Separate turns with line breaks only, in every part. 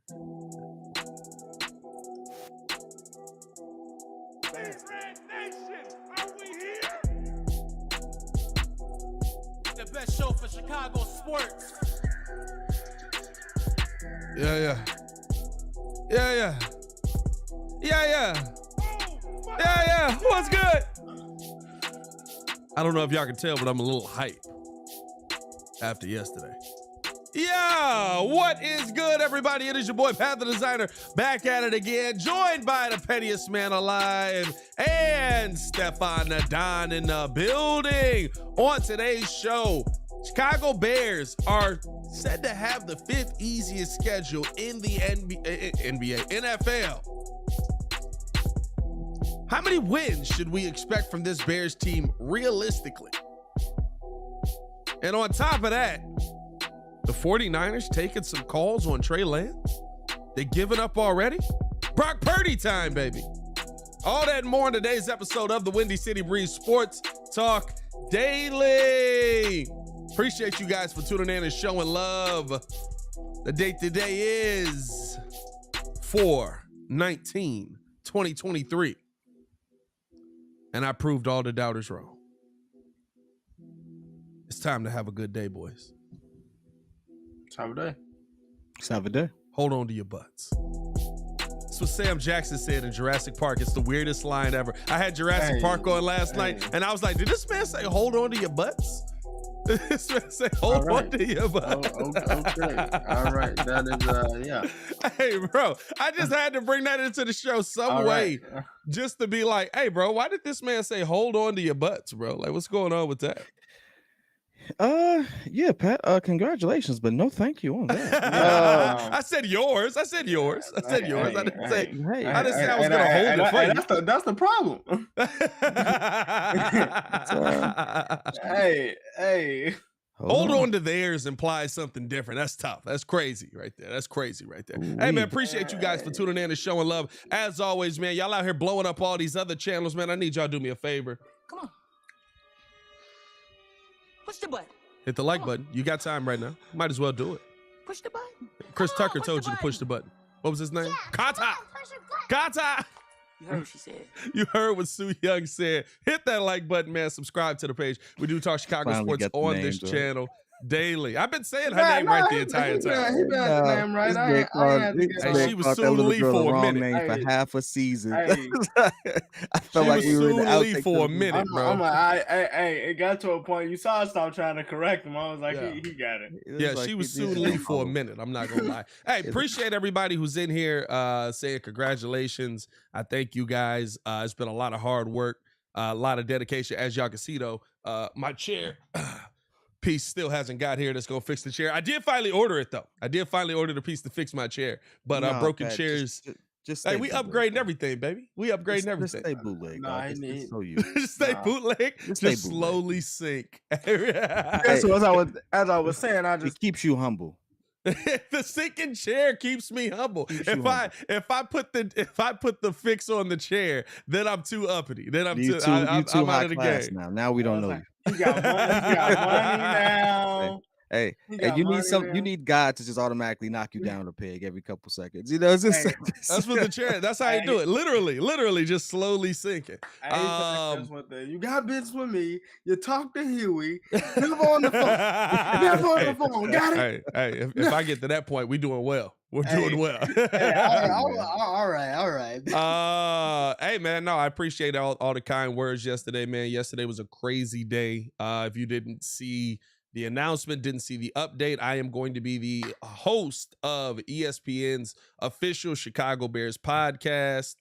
Red Nation, are we here?
The best show for Chicago sports.
Yeah. What's good? I don't know if y'all can tell, but I'm a little hype after yesterday. Yeah, what is good, everybody? It is your boy, Pat the Designer, back at it again, joined by the pettiest man alive and Stefan the Don in the building. On today's show, Chicago Bears are said to have the fifth easiest schedule in the NFL. How many wins should we expect from this Bears team realistically? And on top of that, the 49ers taking some calls on Trey Lance? They giving up already? Brock Purdy time, baby. All that and more in today's episode of the Windy City Breeze Sports Talk Daily. Appreciate you guys for tuning in and showing love. The date today is 4/19/2023. And I proved all the doubters wrong. It's time to have a good day, boys.
Saturday.
Hold on to your butts. That's what Sam Jackson said in Jurassic Park. It's the weirdest line ever. I had Jurassic Park on last night, and I was like, did this man say, hold on to your butts? Did this man say, hold on to your butts?
Okay. All right. That is, yeah.
Hey, bro, I just had to bring that into the show some way just to be like, hey, bro, why did this man say, hold on to your butts, bro? Like, what's going on with that?
Yeah, Pat, congratulations, but no thank you on that.
I said yours. I didn't say I was gonna hold it for you.
That's the problem. Hey.
Hold on to theirs implies something different. That's tough. That's crazy right there.
Ooh,
Hey, man, appreciate you guys for tuning in and showing love. As always, man, y'all out here blowing up all these other channels, man. I need y'all to do me a favor.
Come on. Push the button.
Hit the like button. You got time right now. Might as well do it.
Push the button.
Chris Tucker told you to push the button. What was his name? Kata.
You heard what she said.
You heard what Sue Young said. Hit that like button, man. Subscribe to the page. We do talk Chicago sports on this channel daily. I've been saying her name right the entire time.
He got the name right.
She was Sue Lee for a minute.
Name for half a season. I
felt like we were in the Lee for a minute, bro.
It got to a point. You saw us stop trying to correct him. I was like, he got it.
Yeah, she was Sue Lee for a minute. I'm not gonna lie. Hey, appreciate everybody who's in here saying congratulations. I thank you guys. It's been a lot of hard work, a lot of dedication. As y'all can see, though, my chair piece still hasn't got here that's gonna fix the chair. I did finally order it though. I did finally order the piece to fix my chair, but broken chairs.
Just
hey, we upgrading everything, baby. We upgrading everything.
Just stay bootleg.
Just stay bootleg. Just slowly sink.
So as I was saying,
it keeps you humble.
The sinking chair keeps me humble. If I put the fix on the chair, then I'm too uppity. Then I'm too out of the game.
Now we don't know you.
You got money now.
Hey, you need God to just automatically knock you down a peg every couple seconds. You know, it's just,
that's what the chair. That's how you do it. Literally, just slowly sinking.
You got business with me. You talk to Huey. Never on the phone. Got it.
Hey, if I get to that point, we doing well. We're doing well.
All right.
Hey, man, no, I appreciate all the kind words yesterday, man. Yesterday was a crazy day. If you didn't see the announcement, didn't see the update, I am going to be the host of ESPN's official Chicago Bears podcast.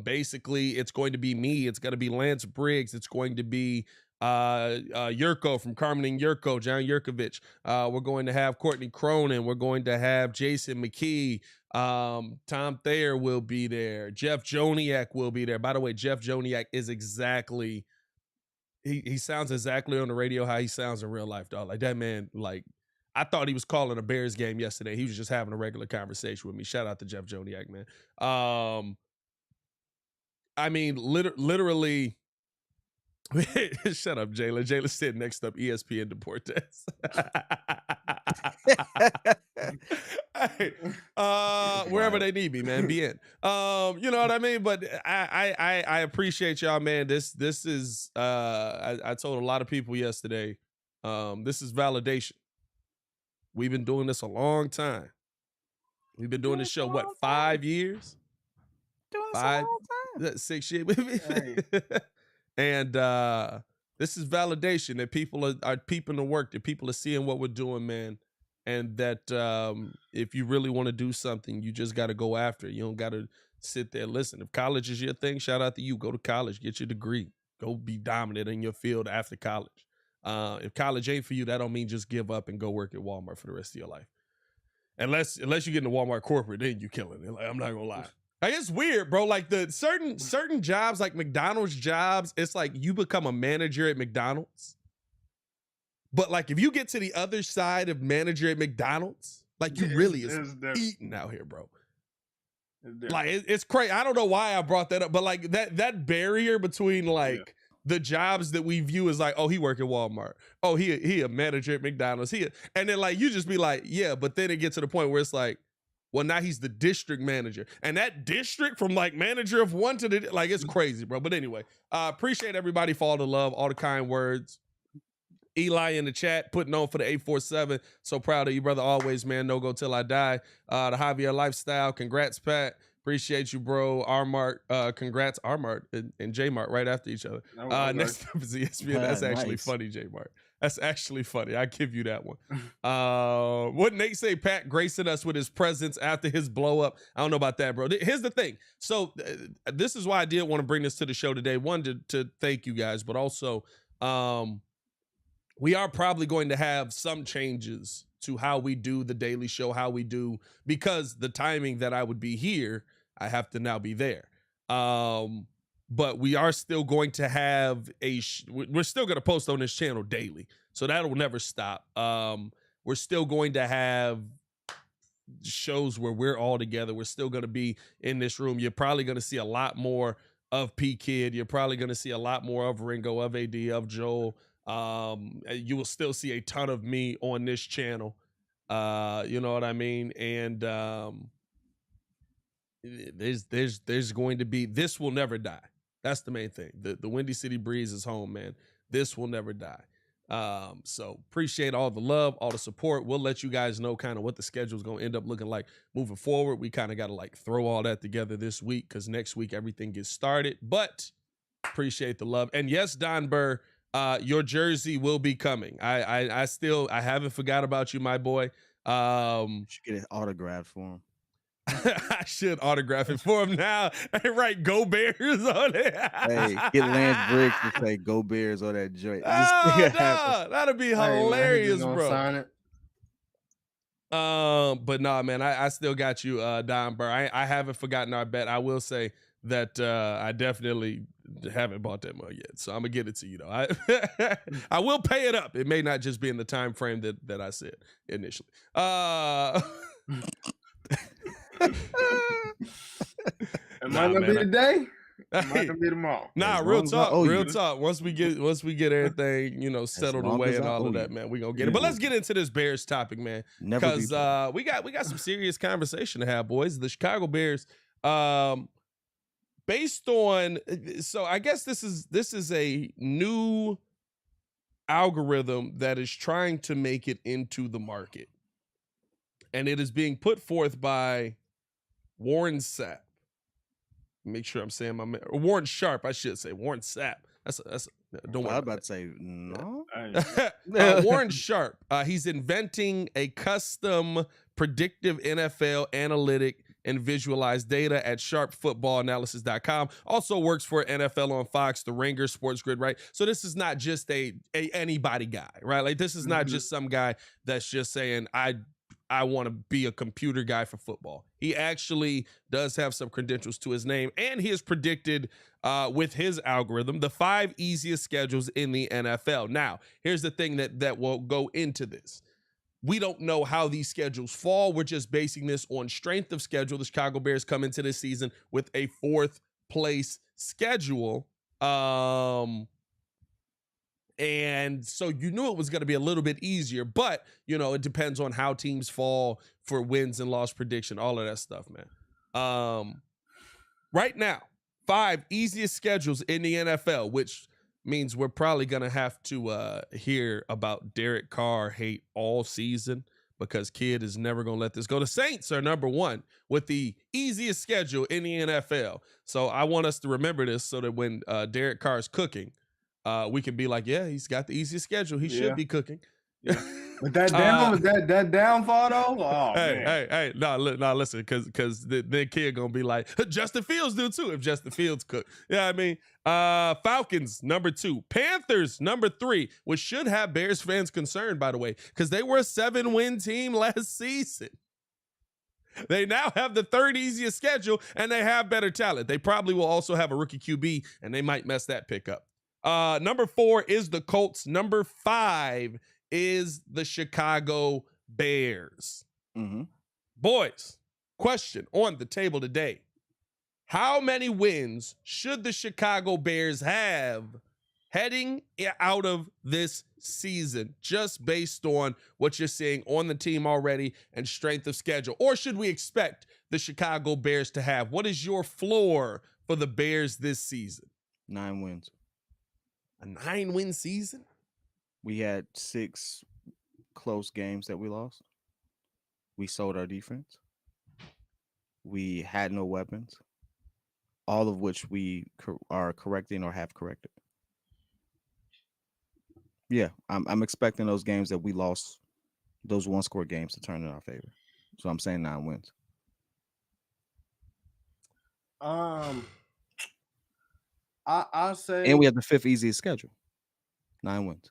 Basically, it's going to be me. It's going to be Lance Briggs. It's going to be Yurko from Carmen and Yurko, John Yurkovich. We're going to have Courtney Cronin. We're going to have Jason McKee. Tom Thayer will be there. Jeff Joniak will be there. By the way, Jeff Joniak is exactly... He sounds exactly on the radio how he sounds in real life, dog. Like that man, like I thought he was calling a Bears game yesterday. He was just having a regular conversation with me. Shout out to Jeff Joniak, man. I mean, literally. Shut up, Jayla. Jayla sitting next up ESPN Deportes. Hey, wherever they need me, man, be in. You know what I mean? But I appreciate y'all, man. This is I told a lot of people yesterday, this is validation. We've been doing this a long time. We've been doing this show, what, 5 years?
Doing this a
5,
long time.
6 years. And this is validation that people are peeping the work, that people are seeing what we're doing, man. And that if you really want to do something, you just got to go after it. You don't got to sit there. Listen, if college is your thing, shout out to you. Go to college, get your degree. Go be dominant in your field after college. If college ain't for you, that don't mean just give up and go work at Walmart for the rest of your life. Unless you get into Walmart corporate, then you killing it. Like, I'm not gonna lie. Like, it's weird, bro. Like the certain jobs, like McDonald's jobs, it's like you become a manager at McDonald's. But like if you get to the other side of manager at McDonald's, like you really is eating out here, bro. Like it's crazy. I don't know why I brought that up, but like that barrier between like the jobs that we view as like, oh, he work at Walmart. Oh, he a manager at McDonald's. And then like you just be like, yeah, but then it gets to the point where it's like, well, now he's the district manager. And that district from like manager of one to the, like, it's crazy, bro. But anyway, appreciate everybody for all the love, all the kind words. Eli in the chat, putting on for the 847. So proud of you, brother. Always, man. No go till I die. The Javier lifestyle. Congrats, Pat. Appreciate you, bro. R-Mart. Congrats, R-Mart and J-Mart right after each other. Next up is ESPN. That's actually funny, J-Mart. That's actually funny. I give you that one. What Nate say, Pat gracing us with his presence after his blow up. I don't know about that, bro. Here's the thing. So this is why I did want to bring this to the show today. One, to thank you guys, but also we are probably going to have some changes to how we do the daily show, how we do, because the timing that I would be here, I have to now be there. But we are still going to have we're still going to post on this channel daily. So that'll never stop. We're still going to have shows where we're all together. We're still going to be in this room. You're probably going to see a lot more of P Kid. You're probably going to see a lot more of Ringo, of AD, of Joel. You will still see a ton of me on this channel. You know what I mean? And there's going to be, this will never die. That's the main thing. The Windy City Breeze is home, man. This will never die. So appreciate all the love, all the support. We'll let you guys know kind of what the schedule is going to end up looking like moving forward. We kind of got to like throw all that together this week because next week everything gets started. But appreciate the love. And yes, Don Burr, your jersey will be coming. I haven't forgot about you, my boy.
You should get it autographed for him.
I should autograph it for him now. And write "Go Bears" on it.
Hey, get Lance Briggs to say "Go Bears" on that joint.
Oh, no, that'd be hilarious,
man,
bro.
sign it.
But nah, man, I still got you, Don Burr. I haven't forgotten our bet. I will say that I definitely haven't bought that mug yet, so I'm gonna get it to you though. I will pay it up. It may not just be in the time frame that I said initially.
It might not be today. It might not be tomorrow.
Nah, real talk. Once we get everything, settled away and all of that, man, we gonna get it. But let's get into this Bears topic, man, because we got some serious conversation to have, boys. The Chicago Bears, based on, so I guess this is a new algorithm that is trying to make it into the market, and it is being put forth by Warren Sapp. Make sure I'm saying Warren Sharp, I should say. Warren Sapp. That's don't worry.
I was about to say no.
Warren Sharp. He's inventing a custom predictive NFL analytic and visualized data at sharpfootballanalysis.com. Also works for NFL on Fox, The Ringer, Sports Grid, right? So this is not just a anybody guy, right? Like this is not just some guy that's just saying I want to be a computer guy for football. He actually does have some credentials to his name, and he has predicted with his algorithm the 5 easiest schedules in the NFL. Now, here's the thing that will go into this. We don't know how these schedules fall. We're just basing this on strength of schedule. The Chicago Bears come into this season with a 4th place schedule. And so you knew it was going to be a little bit easier, but it depends on how teams fall for wins and loss prediction, all of that stuff, man. Right now, 5 easiest schedules in the NFL, which means we're probably going to have to hear about Derek Carr hate all season because kid is never going to let this go. The Saints are number 1 with the easiest schedule in the NFL. So I want us to remember this so that when Derek Carr is cooking, we can be like, yeah, he's got the easiest schedule. He should be cooking.
Yeah. But that downfall though. Oh man.
Hey, no, listen, because the kid gonna be like, Justin Fields do too if Justin Fields cook. Yeah, I mean, Falcons number 2, Panthers number 3, which should have Bears fans concerned, by the way, because they were a 7-win team last season. They now have the 3rd easiest schedule, and they have better talent. They probably will also have a rookie QB, and they might mess that pick up. Number 4 is the Colts. Number 5 is the Chicago Bears.
Mm-hmm.
Boys, question on the table today. How many wins should the Chicago Bears have heading out of this season, just based on what you're seeing on the team already and strength of schedule? Or should we expect the Chicago Bears to have? What is your floor for the Bears this season?
9 wins.
A 9-win season?
We had 6 close games that we lost. We sold our defense. We had no weapons, all of which we are correcting or have corrected. Yeah, I'm expecting those games that we lost, those 1-score games, to turn in our favor. So I'm saying 9 wins.
I'll say,
and we have the 5th easiest schedule. 9 wins.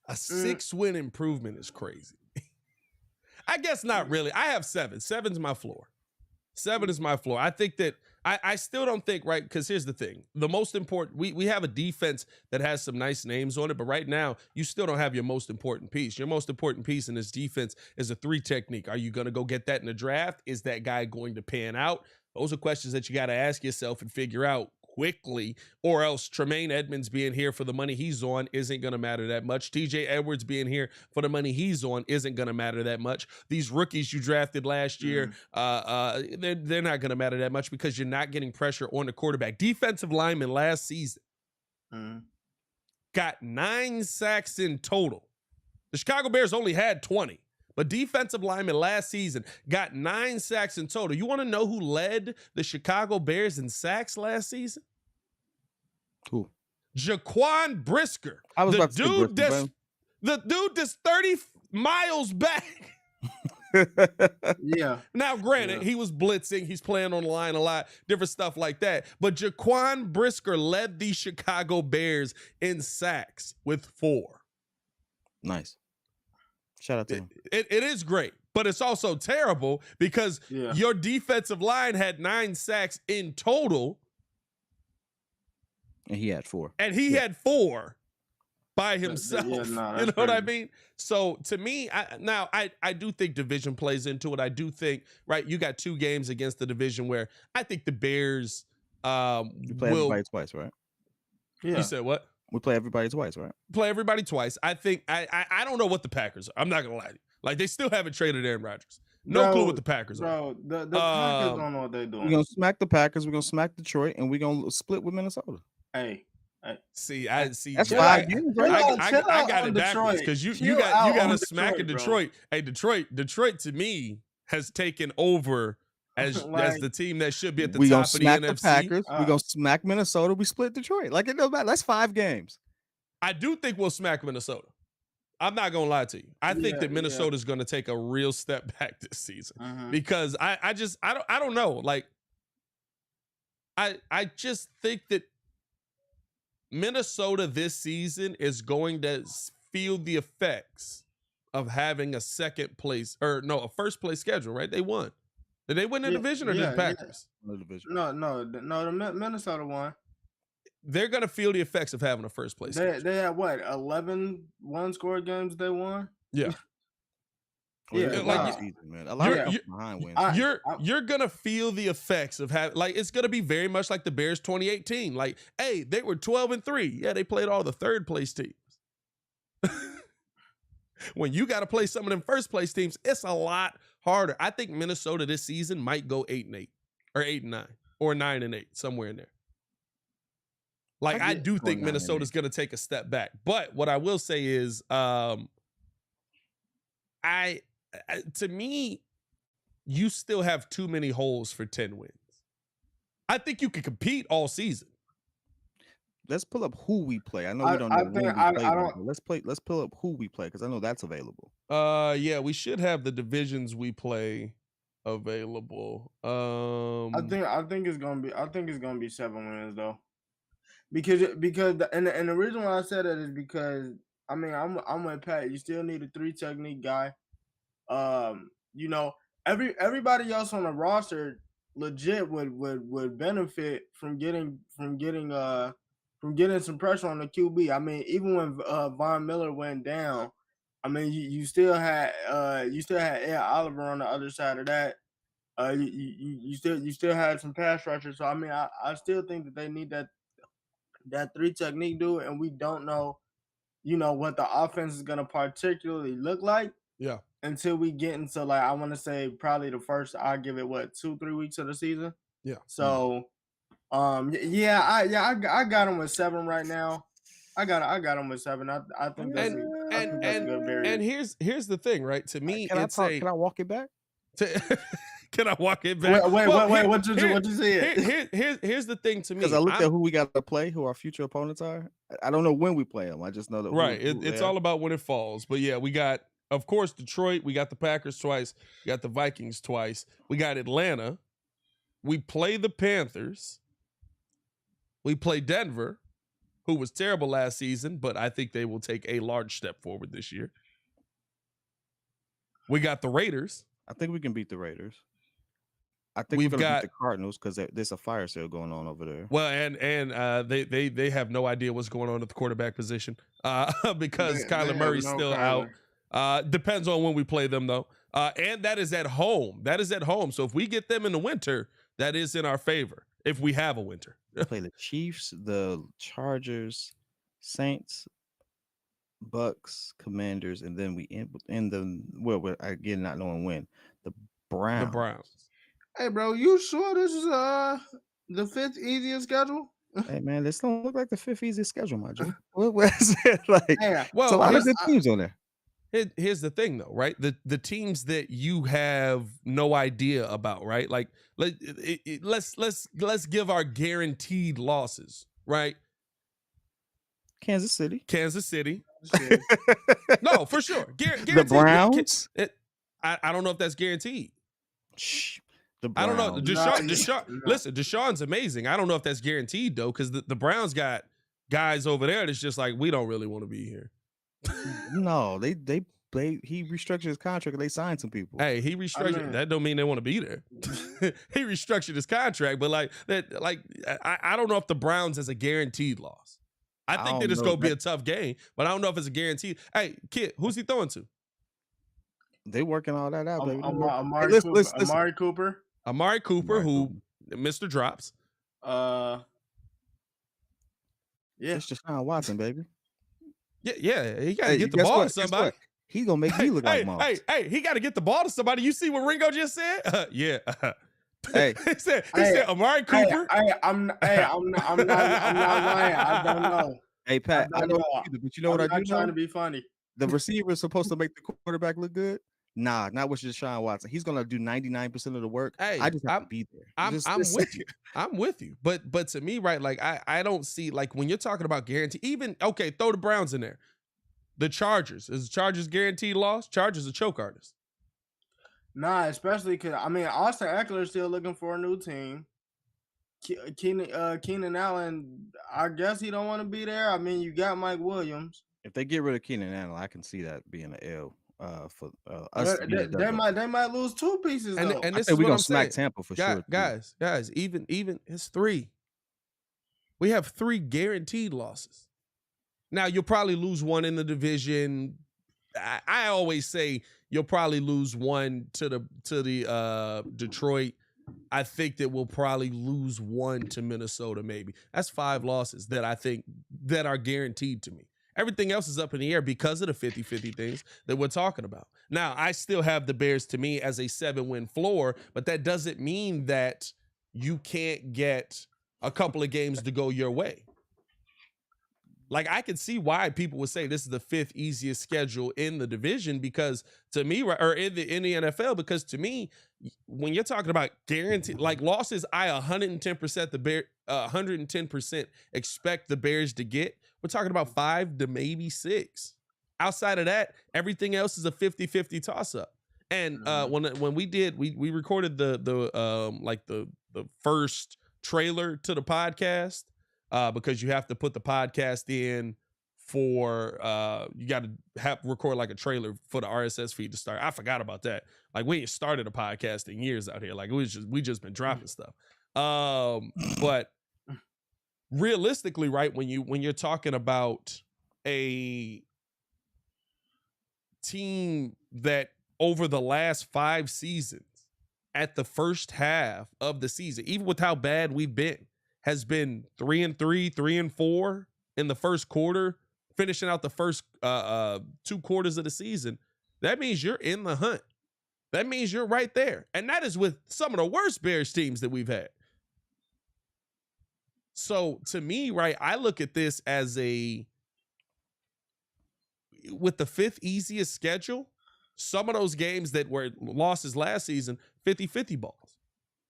A 6-win improvement is crazy. I guess not really. I have 7. 7's my floor. 7 is my floor. I think that I still don't think, right, because here's the thing. The most important, we have a defense that has some nice names on it, but right now, you still don't have your most important piece. Your most important piece in this defense is a 3 technique. Are you going to go get that in the draft? Is that guy going to pan out? Those are questions that you got to ask yourself and figure out quickly, or else Tremaine Edmonds being here for the money he's on isn't going to matter that much. TJ Edwards being here for the money he's on isn't going to matter that much. These rookies you drafted last year, they're not going to matter that much because you're not getting pressure on the quarterback. Defensive lineman last season got 9 sacks in total. The Chicago Bears only had 20. But defensive lineman last season got 9 sacks in total. You want to know who led the Chicago Bears in sacks last season?
Who?
Jaquan Brisker.
I was about to say Brisker,
the dude that's 30 miles back.
Yeah.
Now, granted, he was blitzing. He's playing on the line a lot, different stuff like that. But Jaquan Brisker led the Chicago Bears in sacks with 4.
Nice. Shout out to him.
It is great, but it's also terrible because your defensive line had 9 sacks in total.
And he had 4.
And he had 4 by himself. You know what I mean? So to me, I do think division plays into it. I do think, right, you got 2 games against the division where I think the Bears
you play everybody twice, right?
Yeah. You said what?
We play everybody twice, right?
Play everybody twice. I think I don't know what the Packers are. I'm not gonna lie to you. Like, they still haven't traded Aaron Rodgers. No clue what the Packers are.
Bro, the Packers don't know what they're doing.
We're gonna smack the Packers. We're gonna smack Detroit, and we're gonna split with Minnesota.
Hey.
See. That's
5 games, right?
I got it backwards because you got to smack in Detroit. Hey, Detroit to me has taken over as the team that should be at the top of the NFC.
The Packers. We're gonna smack Minnesota. We split Detroit. Like, it doesn't matter. That's 5 games.
I do think we'll smack Minnesota. I'm not gonna lie to you. I think that Minnesota is gonna take a real step back this season because I don't know. Like, I just think that Minnesota this season is going to feel the effects of having a first place schedule, right? They won. Did they win the division or did the Packers?
No, the division. No, the Minnesota won.
They're going to feel the effects of having a first place schedule.
They had what, 11 1-score games they won?
Yeah.
Yeah,
like
season, man. A lot of
you're-
behind wins.
you're gonna feel the effects of having, like, it's gonna be very much like the Bears 2018. Like, hey, they were 12-3. Yeah, they played all the third place teams. When you got to play some of them first place teams, it's a lot harder. I think Minnesota this season might go 8-8 or 8-9 or 9-8, somewhere in there. Like, I do think Minnesota's going to take a step back. But what I will say is, to me, you still have too many holes for 10 wins. I think you can compete all season.
Let's pull up who we play. I know we don't know when we play them, but let's pull up who we play because I know that's available.
Yeah, we should have the divisions we play available.
I think it's gonna be 7 wins though, because the reason why I said that is because I mean I'm with Pat. You still need a 3 technique guy. You know, everybody else on the roster legit would benefit from getting some pressure on the QB. I mean, even when Von Miller went down, I mean, you still had Ed Oliver on the other side of that. You still had some pass rushers. So I mean, I still think that they need that 3 technique dude, and we don't know, what the offense is gonna particularly look like.
Yeah.
Until we get into, like, I want to say probably the first, I'll give it 2-3 weeks of the season.
Yeah.
So. I got him with 7 right now. I got him with 7. I think that's a good barrier.
And here's the thing, right? To me,
can I walk it back?
Can I walk it back?
Wait, what you said?
Here's the thing to me.
Because I looked at who we got to play, who our future opponents are. I don't know when we play them. I just know that.
Right. It's all about when it falls. But yeah, we got, of course, Detroit. We got the Packers twice. We got the Vikings twice. We got Atlanta. We play the Panthers. We play Denver, who was terrible last season, but I think they will take a large step forward this year. We got the Raiders.
I think we can beat the Raiders. I think we're going to beat the Cardinals because there's a fire sale going on over there.
Well, and they have no idea what's going on at the quarterback position because Kyler Murray's still out. Depends on when we play them, though. And that is at home. So if we get them in the winter, that is in our favor if we have a winter.
We play the Chiefs, the Chargers, Saints, Bucks, Commanders, and then we end we're again not knowing when, the Browns.
The Browns.
Hey, bro, you sure this is the 5th easiest schedule?
Hey, man, this don't look like the 5th easiest schedule, my Joe. What is it like?
Yeah.
Well,
it's a lot of good teams on there.
Here's the thing, though, right? The teams that you have no idea about, right? Like, let's give our guaranteed losses, right?
Kansas City.
No, for sure. Guaranteed.
The Browns.
I don't know if that's guaranteed.
Shh.
I don't know. Deshaun. Listen, Deshaun's amazing. I don't know if that's guaranteed though, because the Browns got guys over there that's just like, we don't really want to be here.
No, he restructured his contract and they signed some people.
Hey, he restructured. That don't mean they want to be there. He restructured his contract, but I don't know if the Browns is a guaranteed loss. I think that it's gonna be a tough game, but I don't know if it's a guaranteed. Hey, kid, who's he throwing to?
They working all that out, baby.
Amari Cooper.
Amari Cooper, who Mr. Drops.
Yeah,
it's Deshaun Watson, baby.
Yeah, he got to get the ball to somebody.
He's gonna make me look like Moss.
Hey, he got to get the ball to somebody. You see what Ringo just said? Yeah.
Hey,
he said Amari Cooper.
I'm not lying. I don't know.
Hey, Pat, I don't know either, but you know what I do know?
I'm trying to be funny.
The receiver is supposed to make the quarterback look good. Nah, not with Deshaun Watson. He's gonna do 99% of the work.
Hey,
I just have to be there.
I'm with you. I'm with you. But to me, right, like I don't see, like, when you're talking about guarantee, even okay, throw the Browns in there. The Chargers. Is the Chargers guaranteed loss? Chargers a choke artist.
Nah, especially because I mean Austin Eckler is still looking for a new team. Keenan Allen, I guess he don't want to be there. I mean, you got Mike Williams.
If they get rid of Keenan Allen, I can see that being an L for us.
They might lose 2 pieces though.
And this
is
what
we're gonna
I'm
smack
saying.
Tampa for sure.
Guys, even it's 3. We have 3 guaranteed losses. Now you'll probably lose one in the division. I always say, You'll probably lose one to the Detroit. I think that we'll probably lose one to Minnesota, maybe. That's 5 losses that I think that are guaranteed to me. Everything else is up in the air because of the 50-50 things that we're talking about. Now, I still have the Bears to me as a 7-win floor, but that doesn't mean that you can't get a couple of games to go your way. Like, I can see why people would say this is the 5th easiest schedule in the division, because to me, or in the NFL, because to me, when you're talking about guaranteed like losses, I 110% expect the Bears to get. We're talking about 5 to maybe 6. Outside of that, everything else is a 50-50 toss up. And when we recorded the first trailer to the podcast, because you have to put the podcast in for you got to record like a trailer for the RSS feed to start. I forgot about that. Like, we ain't started a podcast in years out here. Like, we just been dropping stuff. But realistically, right, when you're talking about a team that over the last 5 seasons, at the first half of the season, even with how bad we've been, has been 3-3, 3-4 in the first quarter, finishing out the first 2 quarters of the season, that means you're in the hunt. That means you're right there. And that is with some of the worst Bears teams that we've had. So to me, right, I look at this as with the 5th easiest schedule, some of those games that were losses last season, 50-50 balls.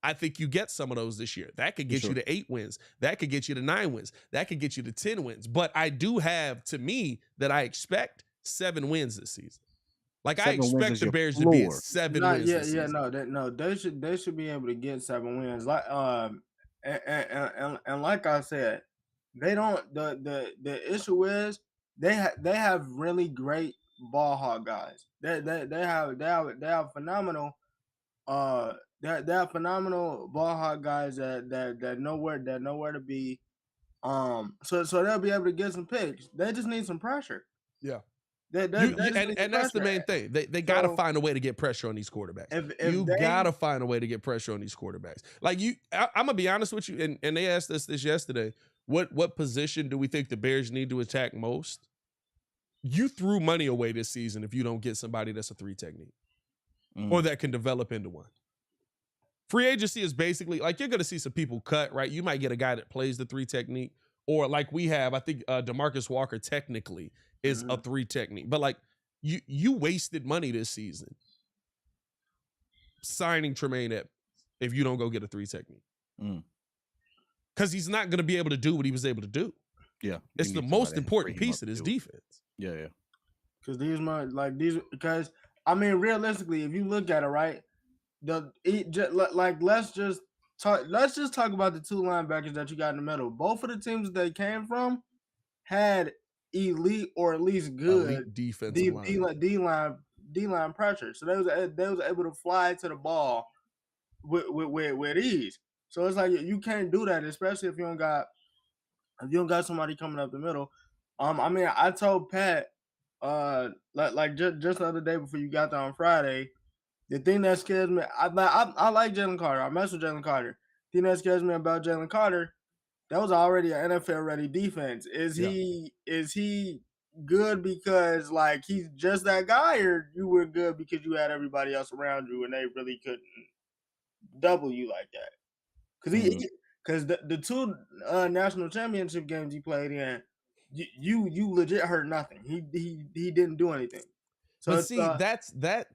I think you get some of those this year. That could get you to 8 wins. That could get you to 9 wins. That could get you to 10 wins. But I do have, to me, that I expect 7 wins this season. Like, I expect the Bears to be at 7 wins this season.
They should be able to get 7 wins. Like and like I said, they don't. The issue is they have really great ball hog guys. They have phenomenal. They have phenomenal ball hog guys that know where to be. So they'll be able to get some picks. They just need some pressure.
Yeah.
And
that's the main thing. They got to find a way to get pressure on these quarterbacks. You got to find a way to get pressure on these quarterbacks. Like, I'm going to be honest with you, and they asked us this yesterday, what position do we think the Bears need to attack most? You threw money away this season if you don't get somebody that's a 3 technique or that can develop into one. Free agency is basically, like, you're going to see some people cut, right? You might get a guy that plays the 3 technique, or like we have, I think DeMarcus Walker technically is a 3 technique. But, like, you wasted money this season signing Tremaine Edmonds if you don't go get a 3 technique. Because he's not going to be able to do what he was able to do. Yeah. It's the most important piece of this defense.
Yeah.
Because I mean, realistically, if you look at it, right, let's just talk about the 2 linebackers that you got in the middle. Both of the teams that they came from had elite or at least good
defensive
D-line pressure. So they was able to fly to the ball with ease. So it's like you can't do that, especially if you don't got somebody coming up the middle. I mean, I told Pat just the other day before you got there on Friday, the thing that scares me, I like Jalen Carter. I mess with Jalen Carter. The thing that scares me about Jalen Carter, that was already an NFL ready defense. Is he good because, like, he's just that guy, or you were good because you had everybody else around you and they really couldn't double you like that? Because the 2 national championship games he played in, you legit heard nothing. He didn't do anything. So
but see, that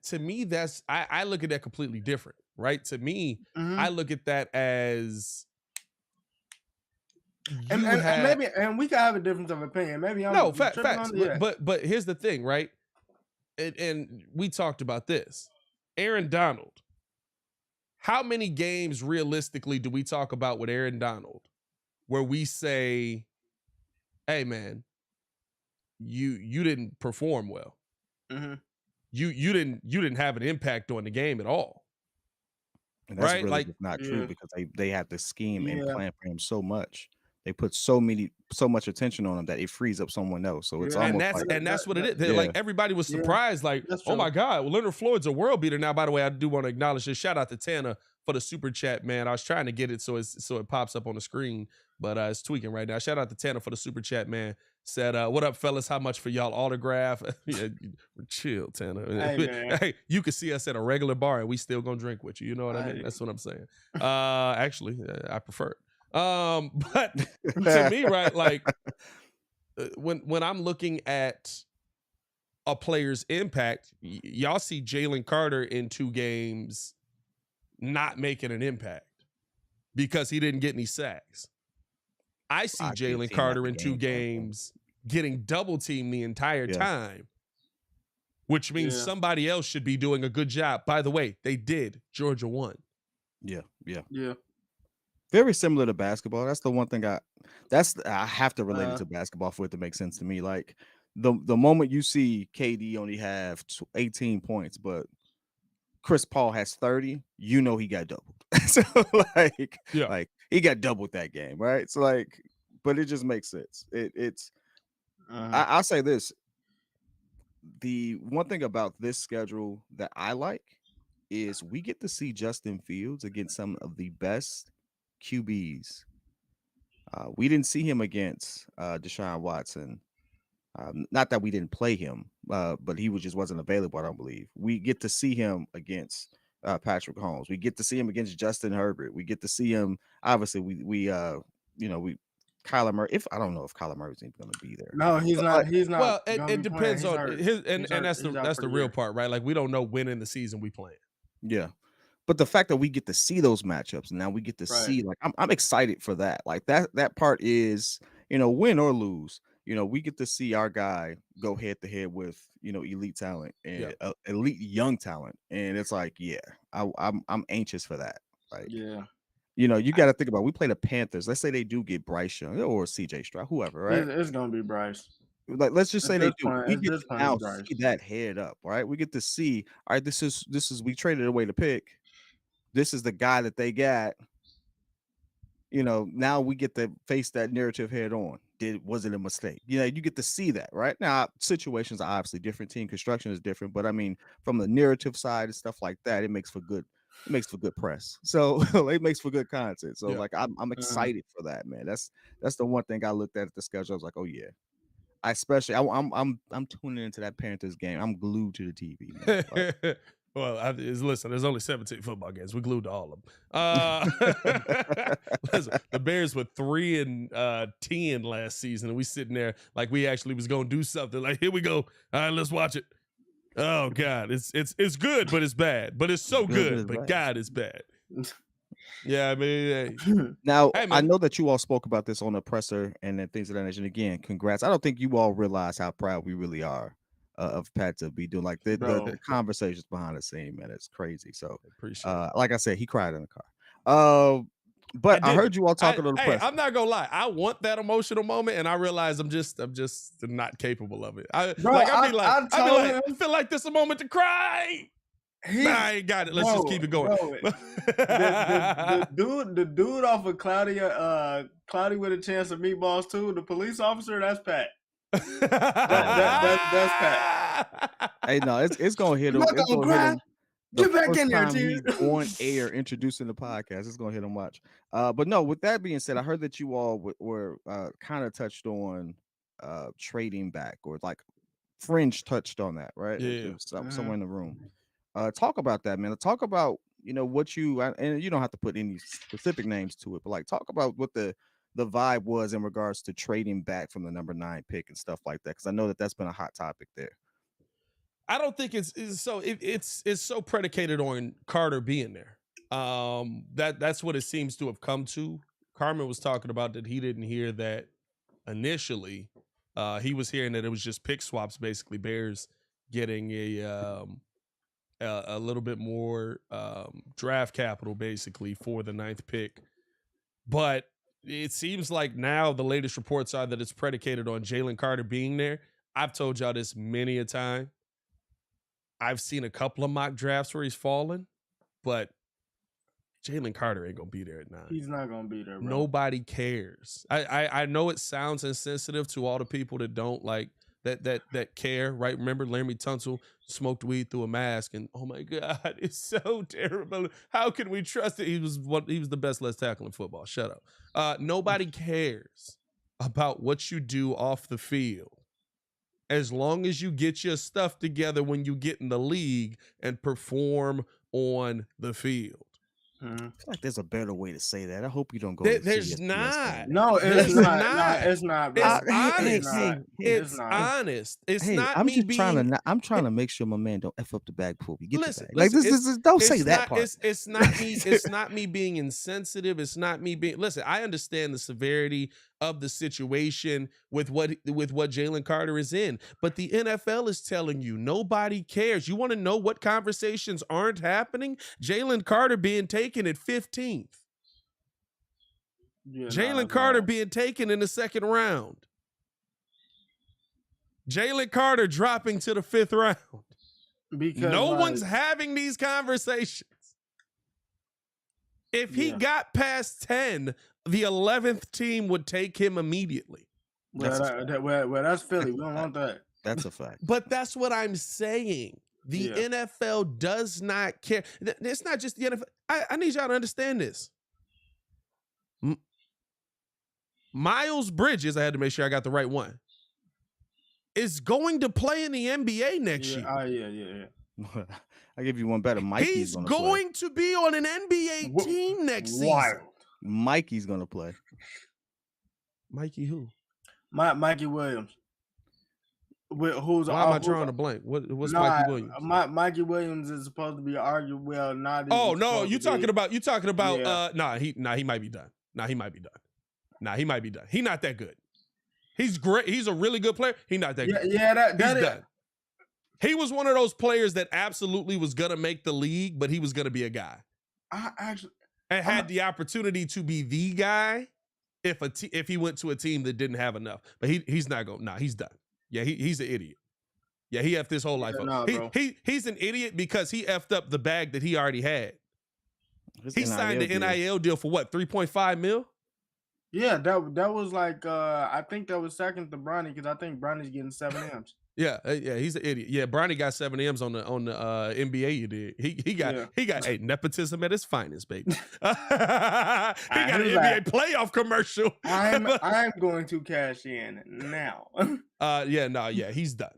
to me, I look at that completely different, right? To me, I look at that as
and we could have a difference of opinion. Maybe I'm
facts. But here's the thing, right? And we talked about this. Aaron Donald. How many games realistically do we talk about with Aaron Donald where we say, hey man, you didn't perform well. You didn't have an impact on the game at all.
And that's right? Really not true because they had to scheme and plan for him so much. they put so much attention on him that it frees up someone else. So it's
Yeah,
almost
and that's what it is.
Yeah.
Like everybody was
Yeah,
surprised, like,
that's
oh
true.
my God, Leonard Floyd's a world beater. Now, by the way, I do want to acknowledge this. Shout out to Tana for the super chat, man. I was trying to get it so it pops up on the screen, but it's tweaking right now. Shout out to Tana for the super chat, man. Said, what up, fellas? How much for y'all autograph? Yeah, chill, Tana.
Hey, man.
Hey, you can see us at a regular bar and we still gonna drink with you. You know what I mean?
Hey.
That's what I'm saying. Actually, I prefer it. But to me, right, like when I'm looking at a player's impact, y'all see Jalen Carter in 2 games not making an impact because he didn't get any sacks. I see Jalen Carter in 2 games getting double teamed the entire time, which means somebody else should be doing a good job. By the way, they did. Georgia won.
Yeah.
Very similar to basketball. That's the one thing I have to relate it to basketball for it to make sense to me. Like the moment you see KD only have 18 points, but Chris Paul has 30, you know he got doubled. So like he got doubled that game, right? So like, but it just makes sense. I'll say this. The one thing about this schedule that I like is we get to see Justin Fields against some of the best QBs. We didn't see him against Deshaun Watson. Not that we didn't play him, but he just wasn't available, I don't believe. We get to see him against Patrick Mahomes. We get to see him against Justin Herbert. We get to see him. Obviously, Kyler Murray. I don't know if Kyler Murray's even going to be there.
No, he's not. He's not.
Well, it depends on his, and that's the real
year.
part, right? Like we don't know when in the season we playing.
Yeah, but the fact that we get to see those matchups, and now we get to see, like, I'm excited for that. Like that part is, win or lose, we get to see our guy go head to head with, elite talent and elite young talent, and it's like, I'm anxious for that. Like, you got to think about, we play the Panthers. Let's say they do get Bryce Young or CJ Stroud, whoever, right?
It's gonna be Bryce.
Like, let's just say they do. We get to now
Bryce.
see that head up, right? We get to see, all right, this is we traded away the pick. This is the guy that they got. Now we get to face that narrative head on. Was it a mistake? You get to see that, right? Now, situations are obviously different. Team construction is different, but I mean, from the narrative side and stuff like that, it makes for good press. So it makes for good content. So like, I'm excited for that, man. That's the one thing I looked at the schedule. I was like, oh yeah. I'm tuning into that Panthers game. I'm glued to the TV, man. Like,
well, listen, there's only 17 football games. We're glued to all of them. Listen, the Bears were 3-10 last season, and we sitting there like we actually was gonna do something. Like, here we go. All right, let's watch it. Oh God, it's good, but it's bad. But it's so good, but God, it's bad. Yeah, I mean,
now I know that you all spoke about this on the presser and then things of that nature. And again, congrats. I don't think you all realize how proud we really are of Pat to be doing, like, the conversations behind the scene, man. It's crazy. So
appreciate it.
Like I said, he cried in the car. But I heard you all talking on the presser.
I'm not gonna lie. I want that emotional moment, and I realize I'm just not capable of it. I feel like this is a moment to cry. I ain't got it. Let's just keep it going.
The dude off of Cloudy with a Chance of Meatballs too, the police officer, that's Pat. That's Pat.
Hey, no, it's gonna hit him. It's gonna hit him.
Get back in there, dude.
He's on air introducing the podcast. It's gonna hit him. Watch. But no, with that being said, I heard that you all were kind of touched on trading back, or like fringe touched on that, right?
Yeah.
Somewhere in the room. Talk about that, man. Talk about, what you, and you don't have to put any specific names to it, but like, talk about what the vibe was in regards to trading back from the number 9 pick and stuff like that, because I know that's been a hot topic there.
I don't think it's so predicated on Carter being there. That's what it seems to have come to. Carmen was talking about that he didn't hear that initially. He was hearing that it was just pick swaps, basically Bears getting a little bit more draft capital, basically, for the 9th pick. But it seems like now the latest reports are that it's predicated on Jalen Carter being there. I've told y'all this many a time. I've seen a couple of mock drafts where he's fallen, but Jalen Carter ain't gonna be there at 9.
He's not gonna be there, bro.
Nobody cares. I know it sounds insensitive to all the people that don't like that care, right? Remember Laremy Tunsil smoked weed through a mask, and oh my God, it's so terrible. How can we trust it? He was the best left tackle in football. Shut up. Nobody cares about what you do off the field, as long as you get your stuff together when you get in the league and perform on the field.
I feel like there's a better way to say that. I hope you don't go.
There's not.
No, it's not. No, it's not. Bro.
It's honest.
It's
It's
not.
honest. It's
Hey,
not
I'm
me
just
being.
I'm trying to make sure my man don't f up the bag before we get
Listen,
the bag. Like
listen,
this is don't say
It's
that
not-
part.
It's not me. It's not me being insensitive. It's not me being. Listen, I understand the severity of the situation with what Jalen Carter is in, but the NFL is telling you nobody cares. You want to know what conversations aren't happening? Jalen Carter being taken at 15th.
Yeah,
Jalen Carter being taken in the 2nd round. Jalen Carter dropping to the 5th round.
because
No
like,
one's having these conversations. If he
Yeah.
got past 10, the 11th team would take him immediately.
Well, that's Philly. We don't want that.
That's a fact.
But that's what I'm saying. The
Yeah.
NFL does not care. It's not just the NFL. I need y'all to understand this. Miles Bridges, I had to make sure I got the right one, is going to play in the NBA next year.
Yeah.
I'll give you one better. Mikey's
He's
gonna
going to be on an NBA
Wh-
team next season.
Wild.
play. Mikey's gonna play.
Mikey who?
Mikey Williams. Who's
Why am I drawing a blank? What's Mikey Williams?
Mikey Williams is supposed to be argued. Well, not.
Oh no, you talking about
Yeah.
he might be done. He might be done. He not that good. He's great. He's a really good player. He not that good.
Yeah, that
He's
is.
done. He was one of those players that absolutely was gonna make the league, but he was gonna be a guy
I actually.
and had the opportunity to be the guy if he went to a team that didn't have enough. But he's not going. Nah, he's done. Yeah, he's an idiot. Yeah, he effed his whole life up.
Nah, bro.
He's an idiot because he effed up the bag that he already had.
His
He signed an
deal.
NIL deal for what, 3.5 mil?
Yeah, that was like I think that was second to Bronny because I think Bronny's getting 7 M's.
Yeah, he's an idiot. Yeah, Bronny got 7 M's on the NBA. You did. He got nepotism at its finest, baby. he got an
He's
NBA
like,
Playoff commercial.
I'm going to cash in now.
He's done.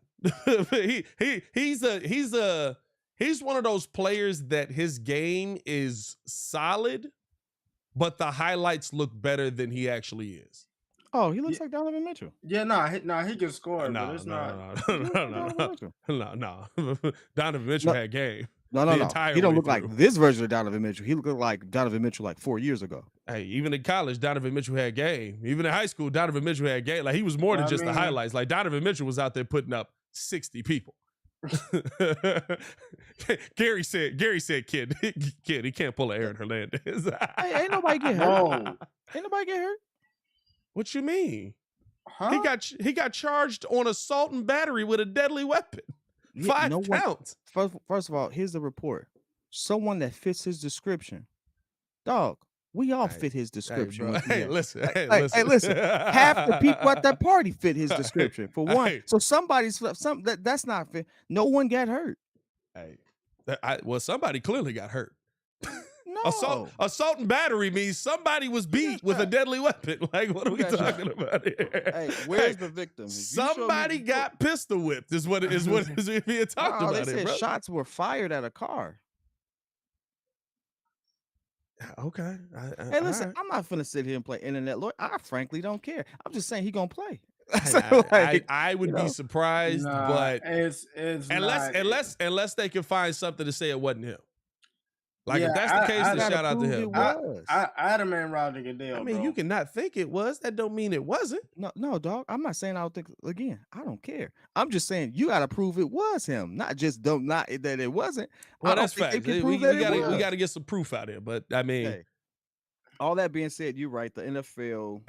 He's one of those players that his game is solid, but the highlights look better than he actually is.
Oh, he looks like Donovan Mitchell.
Yeah, he can score, but it's not.
No. Donovan Mitchell had game.
No.
entire
He don't
way
look like
through.
this version of Donovan Mitchell. He looked like Donovan Mitchell like 4 years ago.
Hey, even in college, Donovan Mitchell had game. Even in high school, Donovan Mitchell had game. Like he was more than just the highlights. Like Donovan Mitchell was out there putting up 60 people. Gary said, kid, he can't pull a Aaron Hernandez.
Hey, ain't nobody get hurt.
Whoa.
Ain't nobody get hurt.
What you mean?
Huh?
He got charged on assault and battery with a deadly weapon.
Yeah,
5
no one-
counts.
First of all, here's the report. Someone that fits his description. Dog, we all
Hey,
fit his description.
Hey, listen.
Hey, listen. Half the people at that party fit his description. For one,
Hey.
so that's not fit. No one got hurt.
Hey, somebody clearly got hurt.
No.
Assault and battery means somebody was beat with a deadly weapon. Like, what are we
Who got
talking about here?
Hey, where's the victim? If you show me
Somebody
the-
got pistol whipped. Is what is being talked
Oh,
about
they
here,
said
bro.
shots were fired at a car.
Okay.
Hey, listen, I'm not finna sit here and play internet lawyer. I frankly don't care. I'm just saying he gonna play.
I would be surprised,
Nah,
but
it's
unless they can find something to say it wasn't him. Like
Yeah,
if that's the case,
I
then
gotta
shout out to
prove
him.
it was.
Adam and Roger Goodell.
I mean,
bro.
you cannot think it was. That don't mean it wasn't.
No, dog. I'm not saying I don't think. Again, I don't care. I'm just saying you gotta prove it was him, not just not that it wasn't.
Well,
I don't
that's
think they
facts.
can
We
prove that it
we
was.
gotta get some proof out here. But I mean,
Hey, all that being said, you're right. The NFL.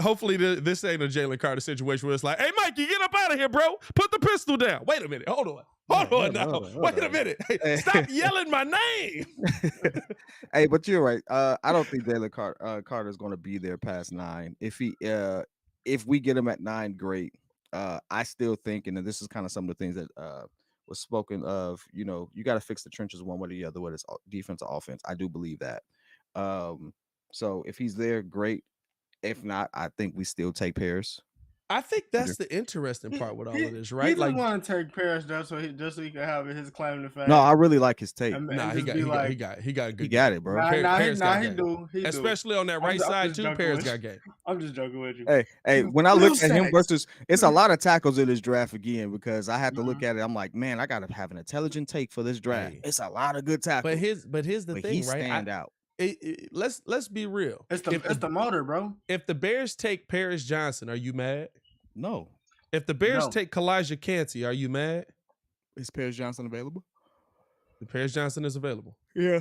Hopefully this ain't a Jalen Carter situation where it's like, hey, Mikey, get up out of here, bro. Put the pistol down. Wait a minute. Hold on. Hold
Hold
on
on,
now.
hold on, hold
Wait a
on.
minute. Hey,
Hey.
stop yelling my name.
Hey, but you're right. I don't think Jalen Carter is going to be there past 9. If we get him at 9, great. I still think, and this is kind of some of the things that was spoken of. You know, you got to fix the trenches one way or the other, whether it's defense or offense. I do believe that. So if he's there, great. If not, I think we still take Paris.
I think that's the interesting part with all of this, right?
He just
Like,
want to take Paris just so he can have his claim to fame.
No, I really like his take.
and
nah, he
just
got
be
he
like,
got he got a good
He got
game.
it, bro.
Paris got
he
game.
do. He do.
Especially on that
I'm
right
just
side
joking
too. Paris
with
got
you.
game.
I'm just joking with you.
Hey, when I look at him
Sacks.
versus, it's a lot of tackles in this draft again because I have to look
Mhm.
at it. I'm like, man, I gotta have an intelligent take for this draft.
Hey.
It's a lot of good tackles,
But here's the
but
thing,
he
right?
stand out.
Let's be real.
It's
If
the motor, bro.
if the Bears take Paris Johnson, are you mad?
No,
If the Bears
No.
take Kalijah Cansey, are you mad?
is Paris Johnson available?
The Paris Johnson is available.
Yeah,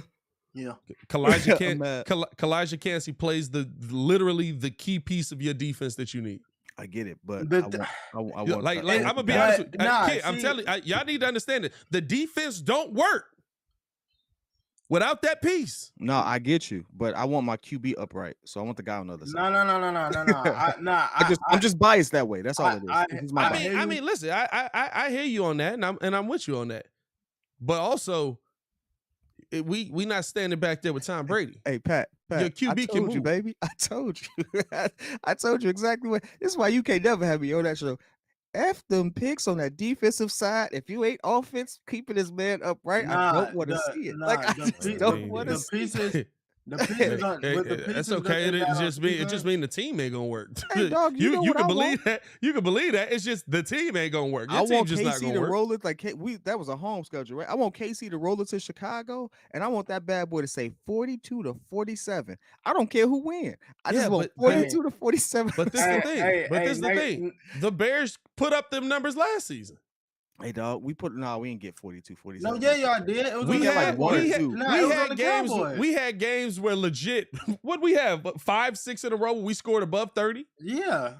Yeah.
Kalijah
mad.
Cansey plays literally the key piece of your defense that you need.
I get it, but
But
I want
Like I'm gonna be
But,
honest with you.
nah,
Kid, I'm
see-
telling you, y'all need to understand it. The defense don't work without that piece.
No, I get you, but I want my QB upright, so I want the guy on the other side.
No.
I'm just biased that way. That's all it is. This is my bias.
I mean, listen, I hear you on that, and I'm with you on that. But also, we not standing back there with Tom Brady.
Hey, Pat,
Your QB
I
can
told you,
move.
baby. I told you. I told you exactly what. This is why you can't never have me on that show. F them picks on that defensive side. If you ain't offense, keeping this man upright, I don't want to see it. Like I just don't want to see it.
The pieces on,
Hey,
with the pieces
that's okay.
that
It just mean the team ain't gonna work.
Hey, dog, you know
you
what
can
I
believe
want?
that. You can believe that. It's just the team ain't gonna work. Your
I
team
want
just not
KC
gonna
to
work.
roll it like that was a home schedule, right? I want KC to roll it to Chicago, and I want that bad boy to say 42-47. I don't care who win. I just want 42-47.
But this the thing. This the thing. The Bears put up them numbers last season.
Hey, dog, we didn't get 42-47.
No, yeah, y'all did. It was
We
on the
had
Cowboys.
games.
Cowboys.
We had games where legit. What we have? 5-6 in a row where we scored above 30.
Yeah,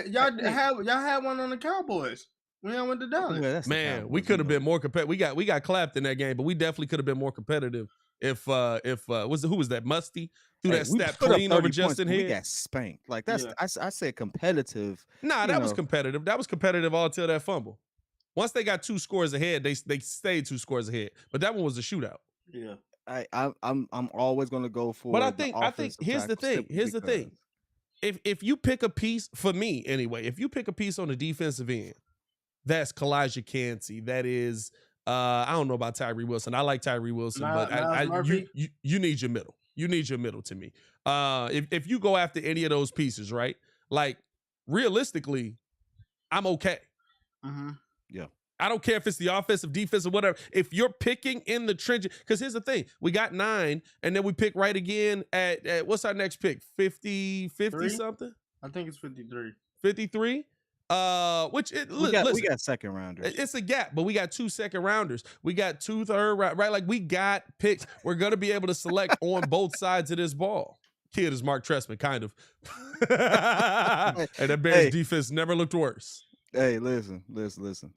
y'all had one on the Cowboys. We went to Dallas.
Man, we could have been more competitive. We got clapped in that game, but we definitely could have been more competitive if who was that Musty threw that snap clean over Justin Head.
We got spanked. Like that's I said competitive.
Nah, that was competitive. That was competitive all till that fumble. Once they got 2 scores ahead, they stayed 2 scores ahead. But that one was a shootout.
Yeah.
I'm always gonna go for.
But I think here's the thing. Here's the thing. If you pick a piece, for me anyway, if you pick a piece on the defensive end, that's Kalijah Cansey. That is I don't know about Tyree Wilson. I like Tyree Wilson, but you need your middle. You need your middle to me. If you go after any of those pieces, right? Like realistically, I'm okay.
Mm-hmm.
Yeah.
I don't care if it's the offensive, defense, or whatever. If you're picking in the trenches, because here's the thing. We got 9, and then we pick right again at what's our next pick? 50 something?
I think it's 53.
53?
We got second rounders.
It's a gap, but we got 2 second rounders. We got 2 third round, right? Like we got picks. We're gonna be able to select on both sides of this ball. Kid is Mark Trestman, kind of. And the Bears defense never looked worse.
Hey, listen.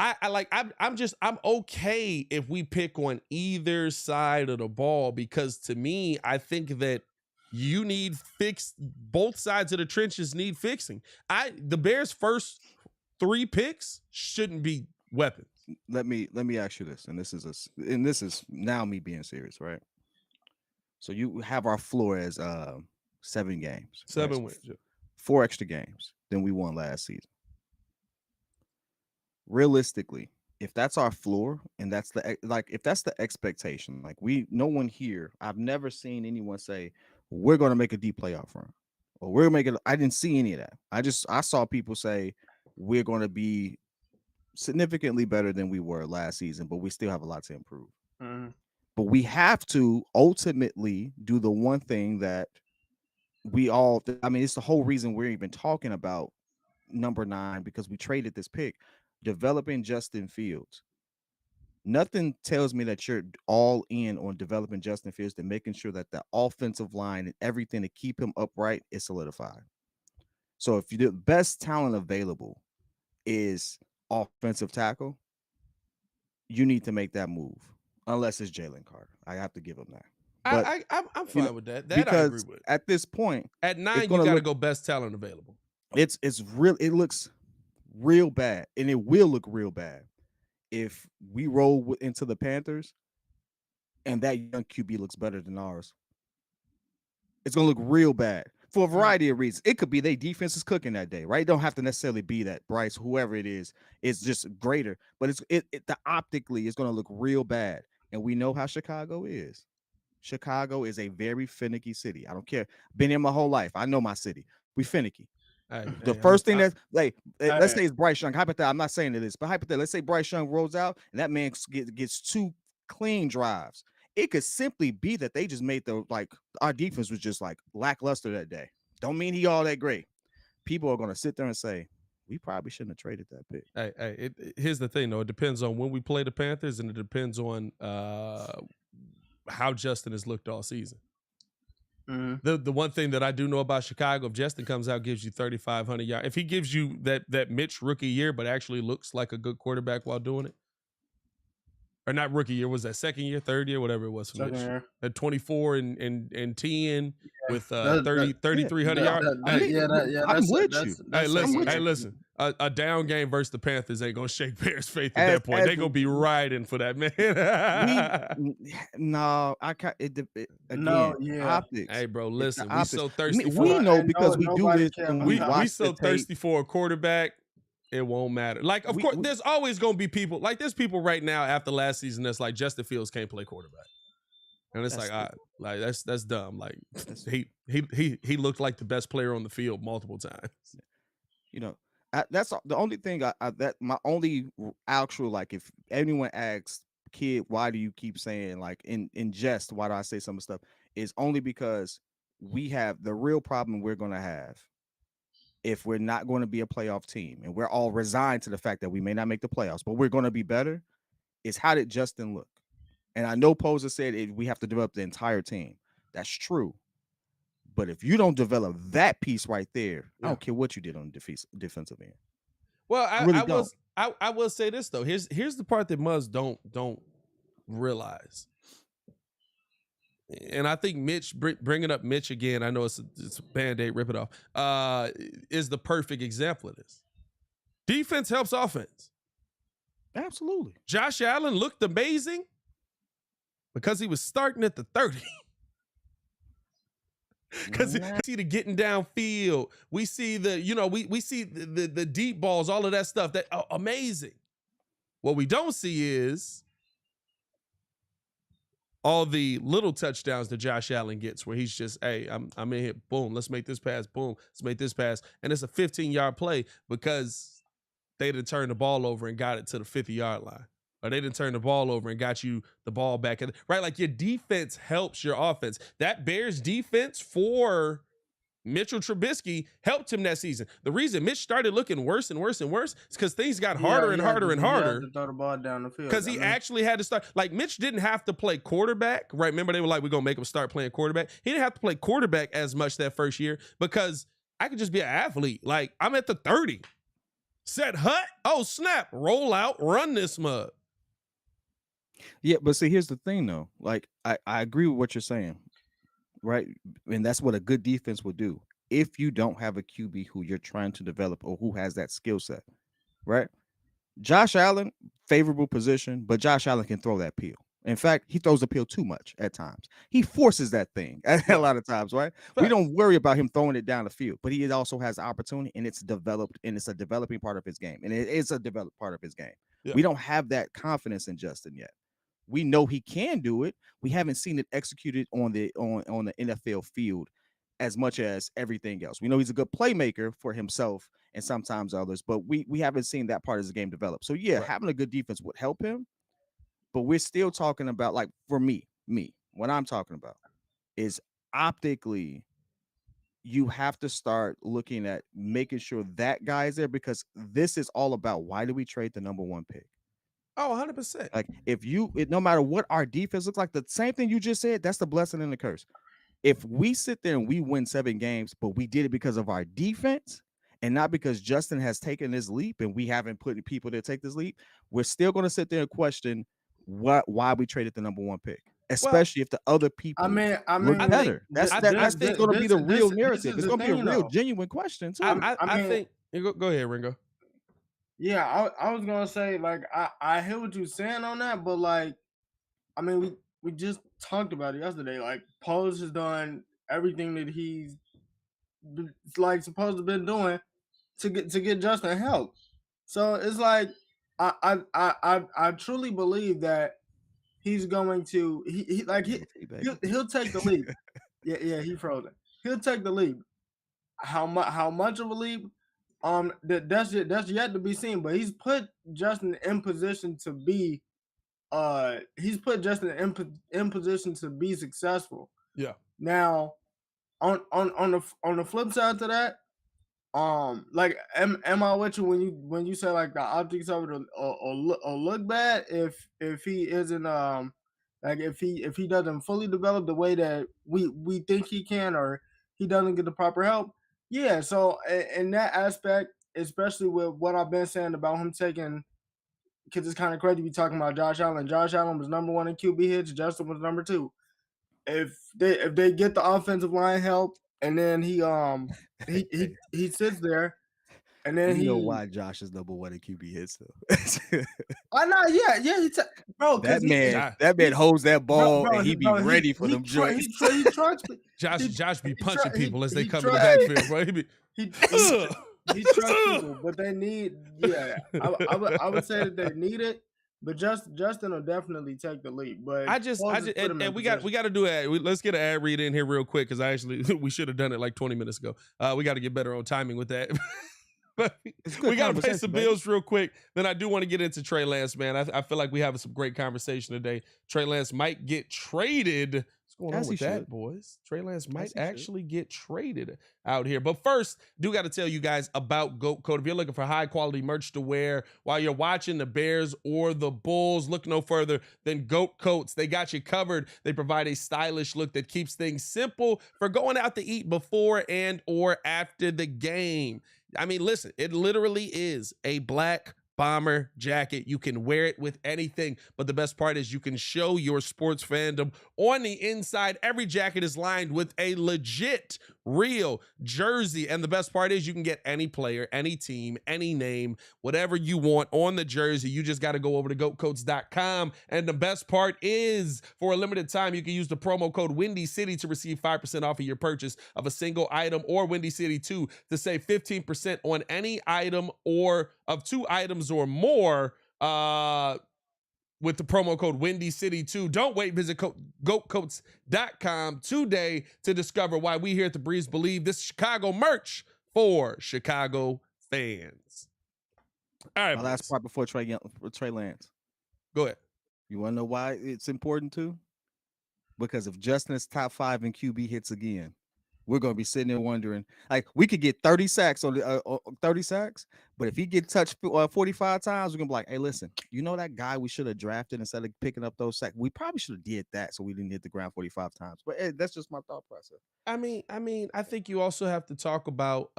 I'm okay if we pick on either side of the ball, because to me, I think that you need both sides of the trenches need fixing. The Bears' first 3 picks shouldn't be weapons.
Let me ask you this, and this is now me being serious, right? So you have our floor as 7 games.
7 wins.
4 extra games than we won last season. Realistically, if that's our floor and that's if that's the expectation, no one here, I've never seen anyone say we're going to make a deep playoff run or I didn't see any of that. I saw people say we're going to be significantly better than we were last season, but we still have a lot to improve.
Mm-hmm.
But we have to ultimately do the one thing that it's the whole reason we're even talking about number 9, because we traded this pick. Developing Justin Fields. Nothing tells me that you're all in on developing Justin Fields and making sure that the offensive line and everything to keep him upright is solidified. So if the best talent available is offensive tackle, you need to make that move, unless it's Jalen Carter. I have to give him that. But
I'm fine with that. That I agree
because
with.
at this point,
At 9, you
gonna
got to
look-
go best talent available.
it's real. It looks real bad, and it will look real bad if we roll into the Panthers, and that young QB looks better than ours. It's gonna look real bad for a variety of reasons. It could be their defense is cooking that day, right? It don't have to necessarily be that Bryce, whoever it is just greater. But the optically it's gonna look real bad, and we know how Chicago is. Chicago is a very finicky city. I don't care. Been here my whole life. I know my city. We finicky. The first thing that's like, let's say it's Bryce Young. Hypothetically, I'm not saying it is, but hypothetically, let's say Bryce Young rolls out and that man gets 2 clean drives. It could simply be that they just made our defense was just like lackluster that day. Don't mean he all that great. People are gonna sit there and say, we probably shouldn't have traded that pick.
Here's the thing, though. It depends on when we play the Panthers, and it depends on how Justin has looked all season. The one thing that I do know about Chicago, if Justin comes out, gives you 3,500 yards, if he gives you that Mitch rookie year, but actually looks like a good quarterback while doing it, or not rookie year, was that second year, third year, whatever it was for Mitch, at 24 and 10 with 3,300 yards.
I'm with you.
Hey, listen. A down game versus the Panthers ain't gonna shake Bears' faith at that point. They're gonna be riding for that, man.
No, I can't. Optics.
Hey, bro, listen. We so thirsty.
We know because we do this.
We so thirsty for a quarterback. It won't matter. Like, of course, there's always gonna be people. Like, there's people right now after last season that's like Justin Fields can't play quarterback, and it's that's dumb. Like, he looked like the best player on the field multiple times.
You know. That's the only thing that my only actual, like, if anyone asks, kid, why do you keep saying, like, in jest, why do I say some stuff, is only because we have the real problem we're going to have if we're not going to be a playoff team, and we're all resigned to the fact that we may not make the playoffs, but we're going to be better, is how did Justin look? And I know Poser said we have to develop the entire team. That's true. But if you don't develop that piece right there, I don't care what you did on the defensive end.
Well, I will say this though. Here's the part that Muzz don't realize, and I think Mitch bringing up Mitch again. I know it's a Band-Aid, rip it off. Is the perfect example of this. Defense helps offense.
Absolutely.
Josh Allen looked amazing because he was starting at the 30. Because we see the getting downfield, we see we see the deep balls, all of that stuff. That amazing. What we don't see is all the little touchdowns that Josh Allen gets, where he's just, hey, I'm in here, boom, let's make this pass, boom, let's make this pass, and it's a 15-yard play because they didn't turn the ball over and got it to the 50-yard line. Or they didn't turn the ball over and got you the ball back. Right? Like, your defense helps your offense. That Bears defense for Mitchell Trubisky helped him that season. The reason Mitch started looking worse and worse and worse is because things got harder and harder and harder.
To throw the ball down the field.
Because he actually had to start. Like, Mitch didn't have to play quarterback. Right? Remember, they were like, we're going to make him start playing quarterback. He didn't have to play quarterback as much that first year because I could just be an athlete. Like, I'm at the 30. Set hut. Oh, snap. Roll out. Run this mug.
Yeah, but see, here's the thing, though. Like, I agree with what you're saying, right? And that's what a good defense will do. If you don't have a QB who you're trying to develop or who has that skill set, right? Josh Allen, favorable position, but Josh Allen can throw that peel. In fact, he throws the peel too much at times. He forces that thing a lot of times, right? We don't worry about him throwing it down the field, but he also has the opportunity, and it's developed, and it's a developing part of his game, and it is a developed part of his game. Yeah. We don't have that confidence in Justin yet. We know he can do it. We haven't seen it executed on the NFL field as much as everything else. We know he's a good playmaker for himself and sometimes others, but we haven't seen that part of the game develop. So yeah, having a good defense would help him, but we're still talking about, like, for me, what I'm talking about is optically, you have to start looking at making sure that guy is there, because this is all about, why do we trade the number 1 pick?
Oh, 100%.
Like, no matter what our defense looks like, the same thing you just said, that's the blessing and the curse. If we sit there and we win 7 games, but we did it because of our defense, And not because Justin has taken this leap and we haven't put people to take this leap. We're still going to sit there and question why we traded the number 1 pick, especially if the other people look better. That's going to be the real narrative. It's going to be a real genuine question too.
I think go ahead, Ringo.
Yeah, I was gonna say, like, I hear what you're saying on that, but like, I mean, we just talked about it yesterday. Like, Post has done everything that he's like supposed to been doing to get Justin help. So it's like I truly believe that he's going to he'll take the leap. Yeah, he frozen. He'll take the leap. How much of a leap? That's yet to be seen. But he's put Justin in position to be in position to be successful.
Yeah.
Now, on the flip side to that, like, am I with you when you say like the optics of it or look bad if he isn't like if he doesn't fully develop the way that we think he can, or he doesn't get the proper help? Yeah. So in that aspect, especially with what I've been saying about him taking, because it's kind of crazy to be talking about Josh Allen. Josh Allen was number 1 in QB hits. Justin was number 2. If they get the offensive line help, and then he sits there, and then
you know why Josh is number 1 in QB hits though.
I know, yeah, bro.
That man holds that ball and he be ready for them joints.
He trucks.
Josh be punching people as they come in the backfield, bro.
He trusts people, but they need. Yeah, I would say that they need it. But Justin will definitely take the lead. But
and we got to do it. Let's get an ad read in here real quick, because we should have done it like 20 minutes ago. We got to get better on timing with that. But we got to pay some bills real quick. Then I do want to get into Trey Lance, man. I feel like we have some great conversation today. Trey Lance might get traded. What's going on with that, boys? Trey Lance might actually get traded out here. But first, do got to tell you guys about Goat Coat. If you're looking for high quality merch to wear while you're watching the Bears or the Bulls, look no further than Goat Coats. They got you covered. They provide a stylish look that keeps things simple for going out to eat before and or after the game. I mean, listen, it literally is a black bomber jacket. You can wear it with anything, but the best part is you can show your sports fandom on the inside. Every jacket is lined with a legit, real jersey, and the best part is you can get any player, any team, any name, whatever you want on the jersey. You just got to go over to goatcoats.com, and the best part is, for a limited time, you can use the promo code Windy City to receive 5% off of your purchase of a single item, or Windy City 2 to save 15% on any item or of 2 items or more with the promo code Windy City 2. Don't wait. Visit goatcoats.com today to discover why we here at the Breeze believe this is Chicago merch for Chicago fans. All right.
My last part before Trey Lance.
Go ahead.
You want to know why it's important too? Because if Justin is top 5 in QB hits again, we're going to be sitting there wondering, like, we could get 30 sacks on the 30 sacks, but if he gets touched 45 times, we're going to be like, hey, listen, you know that guy we should have drafted instead of picking up those sacks? We probably should have did that so we didn't hit the ground 45 times. But that's just my thought process.
I mean, I think you also have to talk about,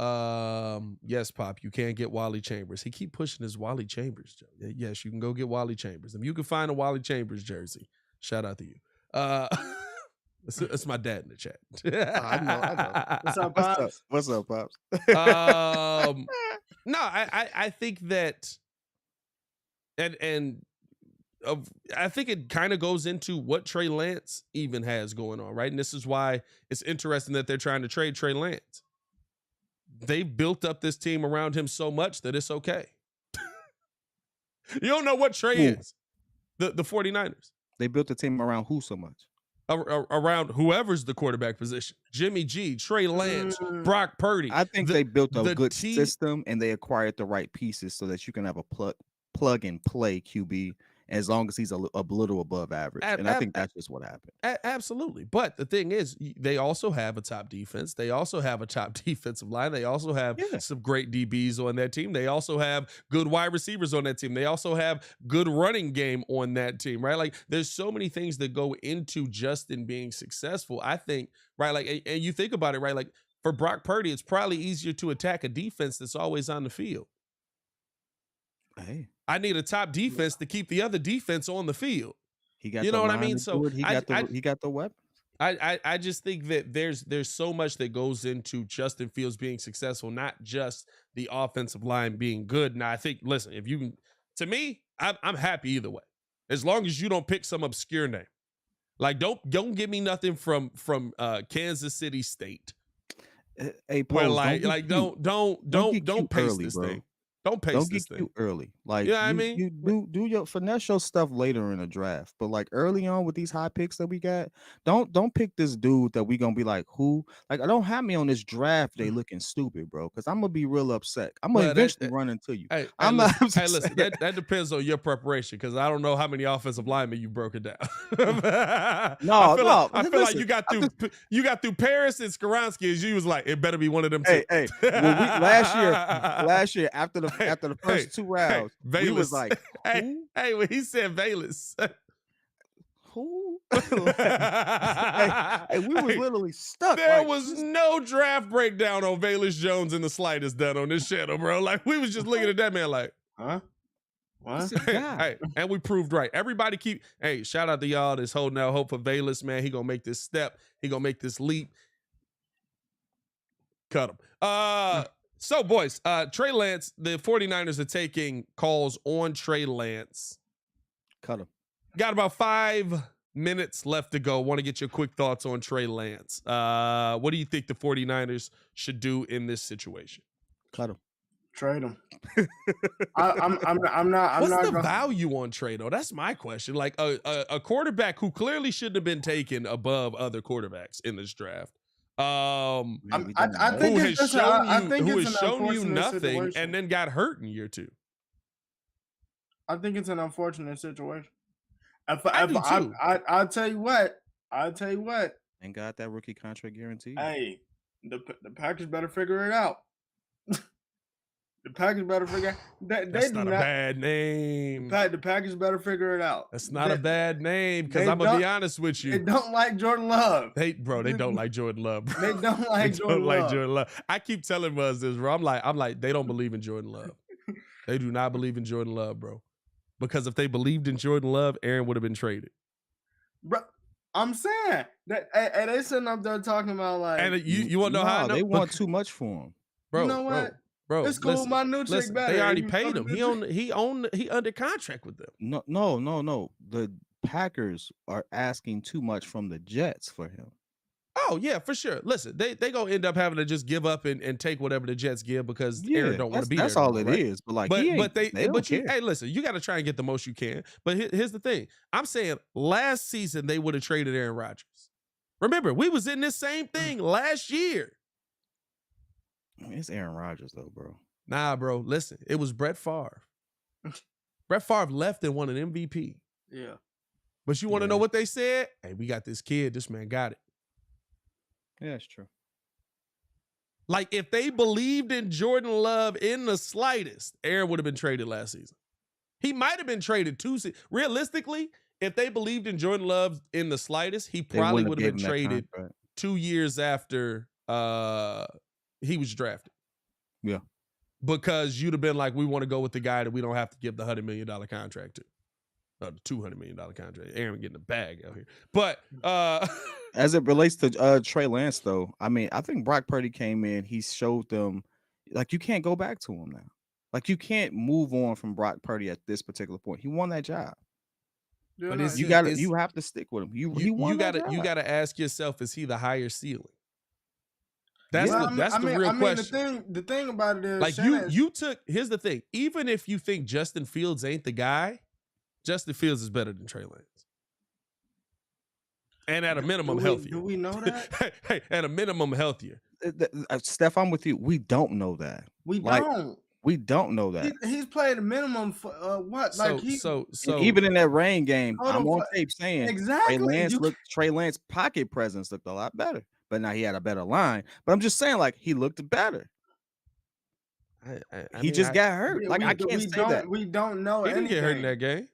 yes, Pop, you can't get Wally Chambers. He keep pushing his Wally Chambers. Yes, you can go get Wally Chambers. If you can find a Wally Chambers jersey, shout out to you. That's my dad in the chat.
I know. What's up, Pops? What's up, Pops?
No, I think that, I think it kind of goes into what Trey Lance even has going on, right? And this is why it's interesting that they're trying to trade Trey Lance. They've built up this team around him so much that it's okay. You don't know what Trey is. The 49ers.
They built the team around who so much?
Around whoever's the quarterback position. Jimmy G, Trey Lance, Brock Purdy.
I think they built a good system and they acquired the right pieces so that you can have a plug and play QB as long as he's a little above average. And I think that's just what happened.
Absolutely. But the thing is, they also have a top defense. They also have a top defensive line. They also have some great DBs on that team. They also have good wide receivers on that team. They also have good running game on that team, right? Like, there's so many things that go into Justin being successful. I think, right? Like, and you think about it, right? Like, for Brock Purdy, it's probably easier to attack a defense that's always on the field.
Hey,
I need a top defense to keep the other defense on the field.
he got
You
the
know what I
line
mean?
to
So
do it. He got the weapons.
I just think that there's so much that goes into Justin Fields being successful, not just the offensive line being good. Now, I think, listen, if you, to me, I'm happy either way, as long as you don't pick some obscure name. Like, don't give me nothing from Kansas City State.
Hey,
Where
Pose,
don't pace
early,
this
bro.
thing. Don't pace
Don't
this
get
thing.
cute early. Like,
You know what I
you
mean?
do your finesse your stuff later in the draft. But like early on with these high picks that we got, don't pick this dude that we gonna be like, who? Like, I don't have me on this draft day looking stupid, bro. Because I'm gonna be real upset. I'm gonna
Well,
eventually run into you.
Hey,
I'm
listen,
not
hey, listen, that depends on your preparation, because I don't know how many offensive linemen you broke it down. I feel like you got through Paris and Skoronski, and you was like, it better be one of them two.
Hey, well, last year after the first two rounds, we was like, who?
Hey, when he said Valus.
Who? hey, we was literally stuck.
There was no draft breakdown on Valus Jones in the slightest done on this channel, bro. Like, we was just looking at that man like,
Huh? What?
Hey, and we proved right. Everybody shout out to y'all that's holding out hope for Valus, man. He gonna make this step. He gonna make this leap. Cut him. So, boys, Trey Lance, the 49ers are taking calls on Trey Lance.
Cut him.
Got about 5 minutes left to go. Want to get your quick thoughts on Trey Lance. What do you think the 49ers should do in this situation?
Cut him.
Trade him. I'm not.
What's the value on trade, though? That's my question. Like a quarterback who clearly shouldn't have been taken above other quarterbacks in this draft.
I think
who has shown you nothing
situation.
and then got hurt in year 2.
I think it's an unfortunate situation. I'll tell you what.
And got that rookie contract guarantee.
Hey, the Packers better figure it out. The Packers better figure that.
That's not a bad name.
The Packers better figure it out.
That's not a bad name, because I'm gonna be honest with you.
They don't like Jordan Love.
They don't like Jordan Love. Bro.
They don't like Jordan Love.
I keep telling Buzz this, bro. I'm like, they don't believe in Jordan Love. They do not believe in Jordan Love, bro. Because if they believed in Jordan Love, Aaron would have been traded.
Bro, I'm saying that, and they sitting up there talking about like,
and you want to know how I know?
They want too much for him,
bro. You know what?
Bro,
it's cool. My new chick better.
They already paid him. He under contract with them.
No. The Packers are asking too much from the Jets for him.
Oh yeah, for sure. Listen, they gonna end up having to just give up and take whatever the Jets give, because Aaron don't want to be there.
That's all it is. But like,
hey, listen, you got to try and get the most you can. But here's the thing: I'm saying last season they would have traded Aaron Rodgers. Remember, we was in this same thing last year.
I mean, it's Aaron Rodgers though, bro.
Nah, bro. Listen, it was Brett Favre. Brett Favre left and won an MVP.
Yeah.
But you want to know what they said? Hey, we got this kid. This man got it.
Yeah, it's true.
Like, if they believed in Jordan Love in the slightest, Aaron would have been traded last season. He might have been traded realistically, if they believed in Jordan Love in the slightest, he probably would have been traded 2 years after he was drafted.
Yeah.
Because you'd have been like, we want to go with the guy that we don't have to give the $100 million contract to. The $200 million contract. Aaron getting a bag out here. But
as it relates to Trey Lance, though, I mean, I think Brock Purdy came in, he showed them, like, you can't go back to him now. Like, you can't move on from Brock Purdy at this particular point. He won that job.
Yeah,
but you have to stick with him. You got
to ask yourself, is he the higher ceiling? That's the real question.
The thing about it is,
like, here's the thing. Even if you think Justin Fields ain't the guy, Justin Fields is better than Trey Lance. And at a minimum, healthier.
Do we know that?
Hey, at a minimum, healthier.
Steph, I'm with you. We don't know that.
We don't.
We don't know that.
He's played a minimum for what? Like
so
even in that rain game, I'm on tape saying
exactly
Trey Lance pocket presence looked a lot better. But now he had a better line. But I'm just saying, like, he looked better. He just got hurt. Like, I can't say that.
We don't know.
He didn't get hurt in that game.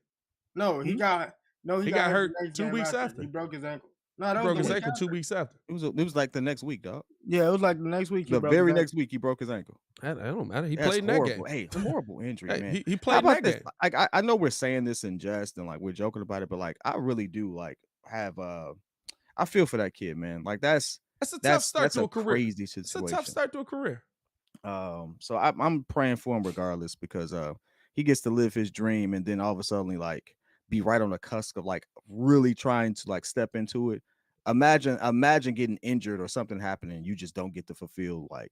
No, he got
hurt 2 weeks after.
He broke his ankle.
No, he broke his ankle 2 weeks after.
It was like the next week, dog.
Yeah, it was like the next week.
The very next week, he broke his ankle.
I don't matter. He
That's
played in that
horrible.
game.
Hey, horrible injury,
Hey,
man.
he
How
played in
about
that
this?
game.
Like, I know we're saying this in jest and like we're joking about it, but like I really do like have I feel for that kid, man. Like that's
a tough start to a career.
Crazy situation.
It's a tough start to a career.
So I'm praying for him regardless because he gets to live his dream and then all of a sudden like be right on the cusp of like really trying to like step into it. Imagine getting injured or something happening, you just don't get to fulfill like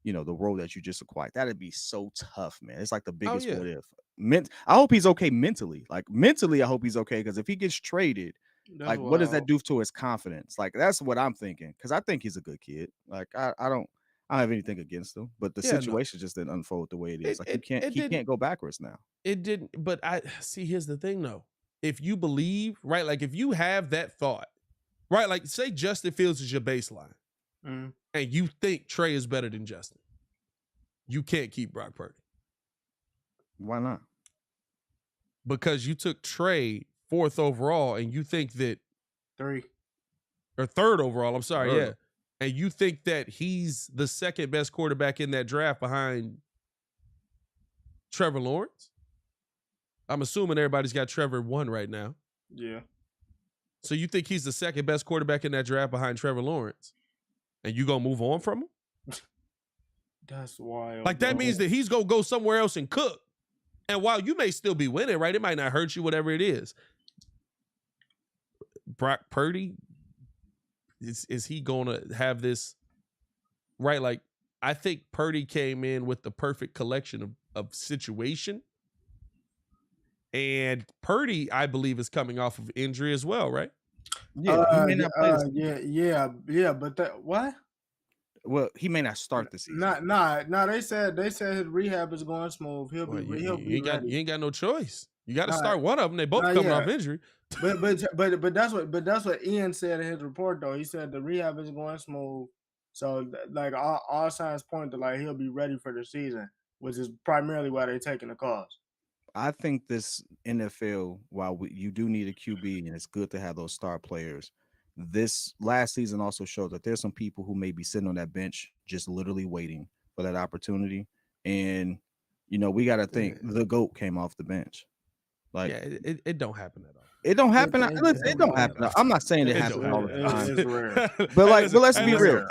the role that you just acquired. That'd be so tough, man. It's like the biggest what if. I hope he's okay mentally. Like mentally, I hope he's okay because if he gets traded, like what does that do to his confidence? Like that's what I'm thinking because I think he's a good kid. Like I don't have anything against him, but the situation just didn't unfold the way it is. Like he can't go backwards now.
It didn't. But I see. Here's the thing, though. If you believe, right, like if you have that thought, right, like say Justin Fields is your baseline, and you think Trey is better than Justin, you can't keep Brock Purdy.
Why not?
Because you took Trey 4th overall, and you think that
3rd
overall. I'm sorry, yeah. And you think that he's the second best quarterback in that draft behind Trevor Lawrence? I'm assuming everybody's got Trevor 1 right now.
Yeah.
So you think he's the second best quarterback in that draft behind Trevor Lawrence? And you gonna move on from him?
That's wild.
Like that means that he's gonna go somewhere else and cook. And while you may still be winning, right? It might not hurt you, whatever it is. Brock Purdy, is he gonna have this right? Like I think Purdy came in with the perfect collection of situation. And Purdy, I believe, is coming off of injury as well, right?
Yeah, he may not play
yeah, but that what?
Well, he may not start the season.
Nah. They said his rehab is going smooth. He'll be ready.
You ain't got no choice. You got to start one of them. They both coming off injury.
But that's what Ian said in his report though. He said the rehab is going smooth. So like all signs point to like he'll be ready for the season, which is primarily why they're taking the calls.
I think this NFL, while you do need a QB and it's good to have those star players, this last season also showed that there's some people who may be sitting on that bench just literally waiting for that opportunity. And, we got to think the GOAT came off the bench. Like,
it don't happen at all.
It don't happen. It don't happen. I'm not saying it happens all the time.
It's rare.
But let's be real.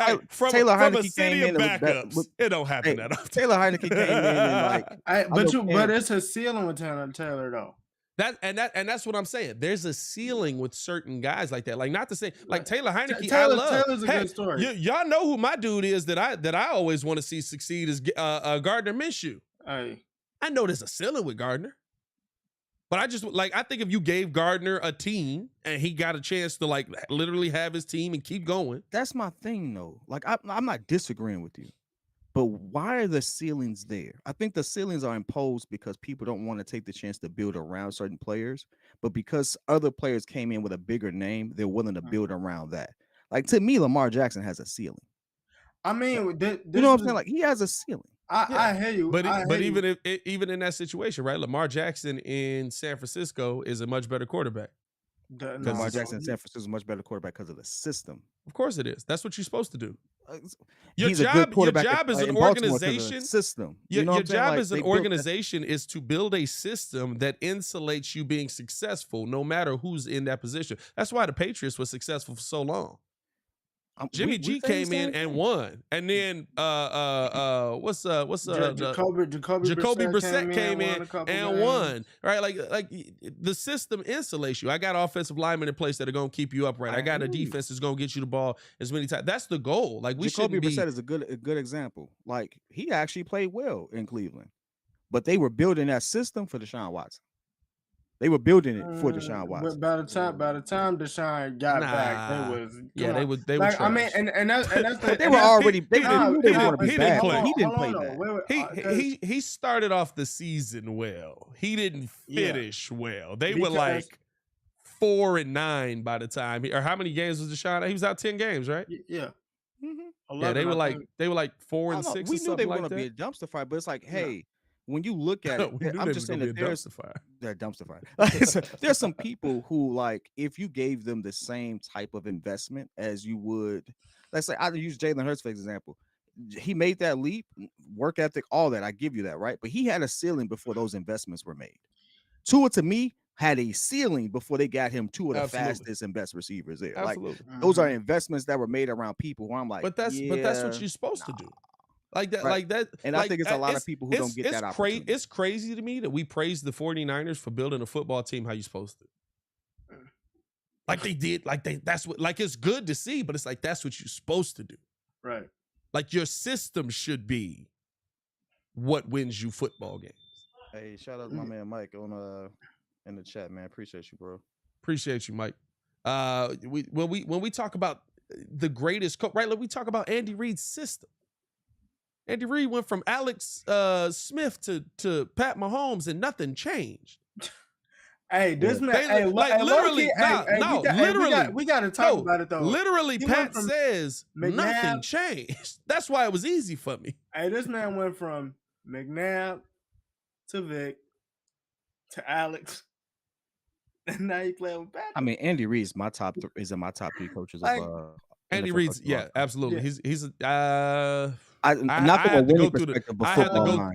Taylor Heineke came in and it don't happen that often.
Taylor Heineke came in and
but it's a ceiling with Taylor though.
That's what I'm saying. There's a ceiling with certain guys like that. Like not to say like Taylor Heineke.
Taylor's a good story.
Y'all know who my dude is that I always want to see succeed is Gardner Minshew.
Hey.
I know there's a ceiling with Gardner. But I think if you gave Gardner a team and he got a chance to like literally have his team and keep going.
That's my thing though. Like I'm not disagreeing with you, but why are the ceilings there? I think the ceilings are imposed because people don't want to take the chance to build around certain players, but because other players came in with a bigger name, they're willing to build around that. Like to me, Lamar Jackson has a ceiling.
I mean,
you know what I'm saying? Like he has a ceiling.
I hear you.
But even in that situation, right? Lamar Jackson in San Francisco is a much better quarterback.
Lamar Jackson in San Francisco is a much better quarterback because of the system.
Of course it is. That's what you're supposed to do.
Your job
as an organization
system.
Your job as an organization is to build a system that insulates you being successful no matter who's in that position. That's why the Patriots were successful for so long. Jimmy G came in and won, and then Jacoby Brissett came in and won. Right, like the system insulates you. I got offensive linemen in place that are gonna keep you upright. I got a defense that's gonna get you the ball as many times. That's the goal. Like
Jacoby Brissett is a good example. Like he actually played well in Cleveland, but they were building that system for Deshaun Watson. They were building it for Deshaun Watson.
By the time Deshaun got back,
they were
like,
trash.
I mean, and that's
they were already. They were going to be bad.
Play.
He didn't play that.
He started off the season well. He didn't finish well. They were like 4-9 by the time. Or how many games was Deshaun? He was out 10 games, right?
Yeah.
11, yeah, they were like 4 and 6.
We knew they were going to be a dumpster fire, but it's like, hey. When you look at it, I'm just saying that they're dumpster fire. There's some people who like if you gave them the same type of investment as you would let's say I use Jalen Hurts for example. He made that leap, work ethic, all that. I give you that, right? But he had a ceiling before those investments were made. Tua, to me, had a ceiling before they got him two of the fastest and best receivers there.
Absolutely.
Like those are investments that were made around people who I'm like,
but that's what you're supposed to do. Like that,
Right.
like that.
And
like,
I think it's a lot of people who don't get that opportunity.
It's crazy to me that we praise the 49ers for building a football team how you supposed to. Like they did, that's what, like it's good to see, but it's like that's what you're supposed to do.
Right.
Like your system should be what wins you football games.
Hey, shout out to my man Mike on in the chat, man. Appreciate you, bro.
Appreciate you, Mike. When we talk about the greatest coach, right? Like we talk about Andy Reid's system. Andy Reid went from Alex Smith to Pat Mahomes, and nothing changed.
Hey, this man, literally, we got to talk about it though.
Literally, Pat says nothing changed. That's why it was easy for me.
Hey, this man went from McNabb to Vic to Alex, and now he playing with Patrick.
I mean, Andy Reid's in my top 3 coaches of
Andy Reid's, yeah, absolutely.
Yeah.
He's
I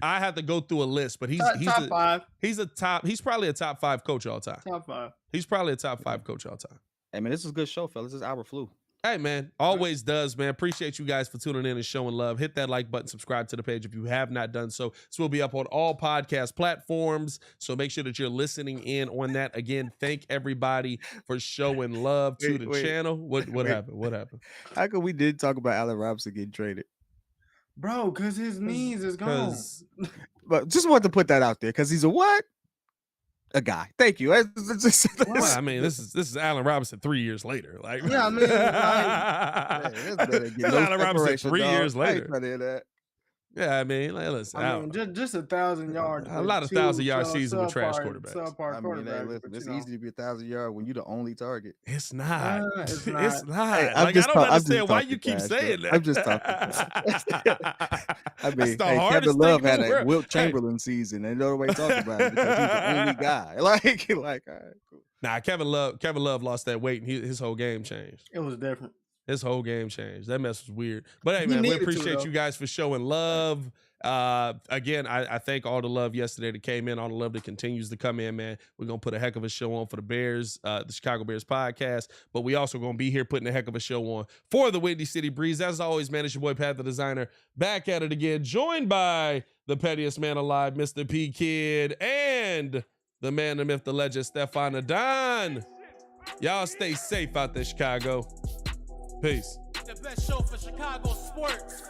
had
to go through a list, but he's
top 5.
He's probably a top 5 coach all time.
Top 5.
He's probably a top 5 coach all time.
Hey man, this is a good show, fellas. This is Albert Flew.
Hey man, always does, man. Appreciate you guys for tuning in and showing love. Hit that like button, subscribe to the page if you have not done so. This will be up on all podcast platforms, so make sure that you're listening in on that. Again, thank everybody for showing love to the channel. What happened? What happened?
How come we did talk about Allen Robinson getting traded?
Bro, because his knees is gone.
But just wanted to put that out there because he's a what? A guy. Thank you.
Well, I mean, this is Allen Robinson 3 years later. Like,
yeah, I mean,
that's Allen Robinson 3 years later. Yeah, I mean, like, listen,
just 1,000 yards.
A lot of 1,000-yard season with trash quarterbacks.
I mean, hey, listen, it's easy to be 1,000-yard when you're the only target.
It's not.
It's not.
It's not.
Hey,
like, I don't understand why you keep saying that.
I'm just talking. I mean,
Kevin
Love had a Wilt Chamberlain season, and nobody talks about it because he's the only guy. Like, all right, cool.
Nah, Kevin Love lost that weight, and his whole game changed.
It was different.
His whole game changed. That mess was weird. But hey, man, we appreciate you guys for showing love. Again, I thank all the love yesterday that came in, all the love that continues to come in, man. We're going to put a heck of a show on for the Bears, the Chicago Bears podcast. But we also going to be here putting a heck of a show on for the Windy City Breeze. As always, man, it's your boy, Pat the Designer, back at it again, joined by the pettiest man alive, Mr. P Kid, and the man, the myth, the legend, Stefan Adon. Y'all stay safe out there, Chicago. Peace.
The best show for Chicago sports.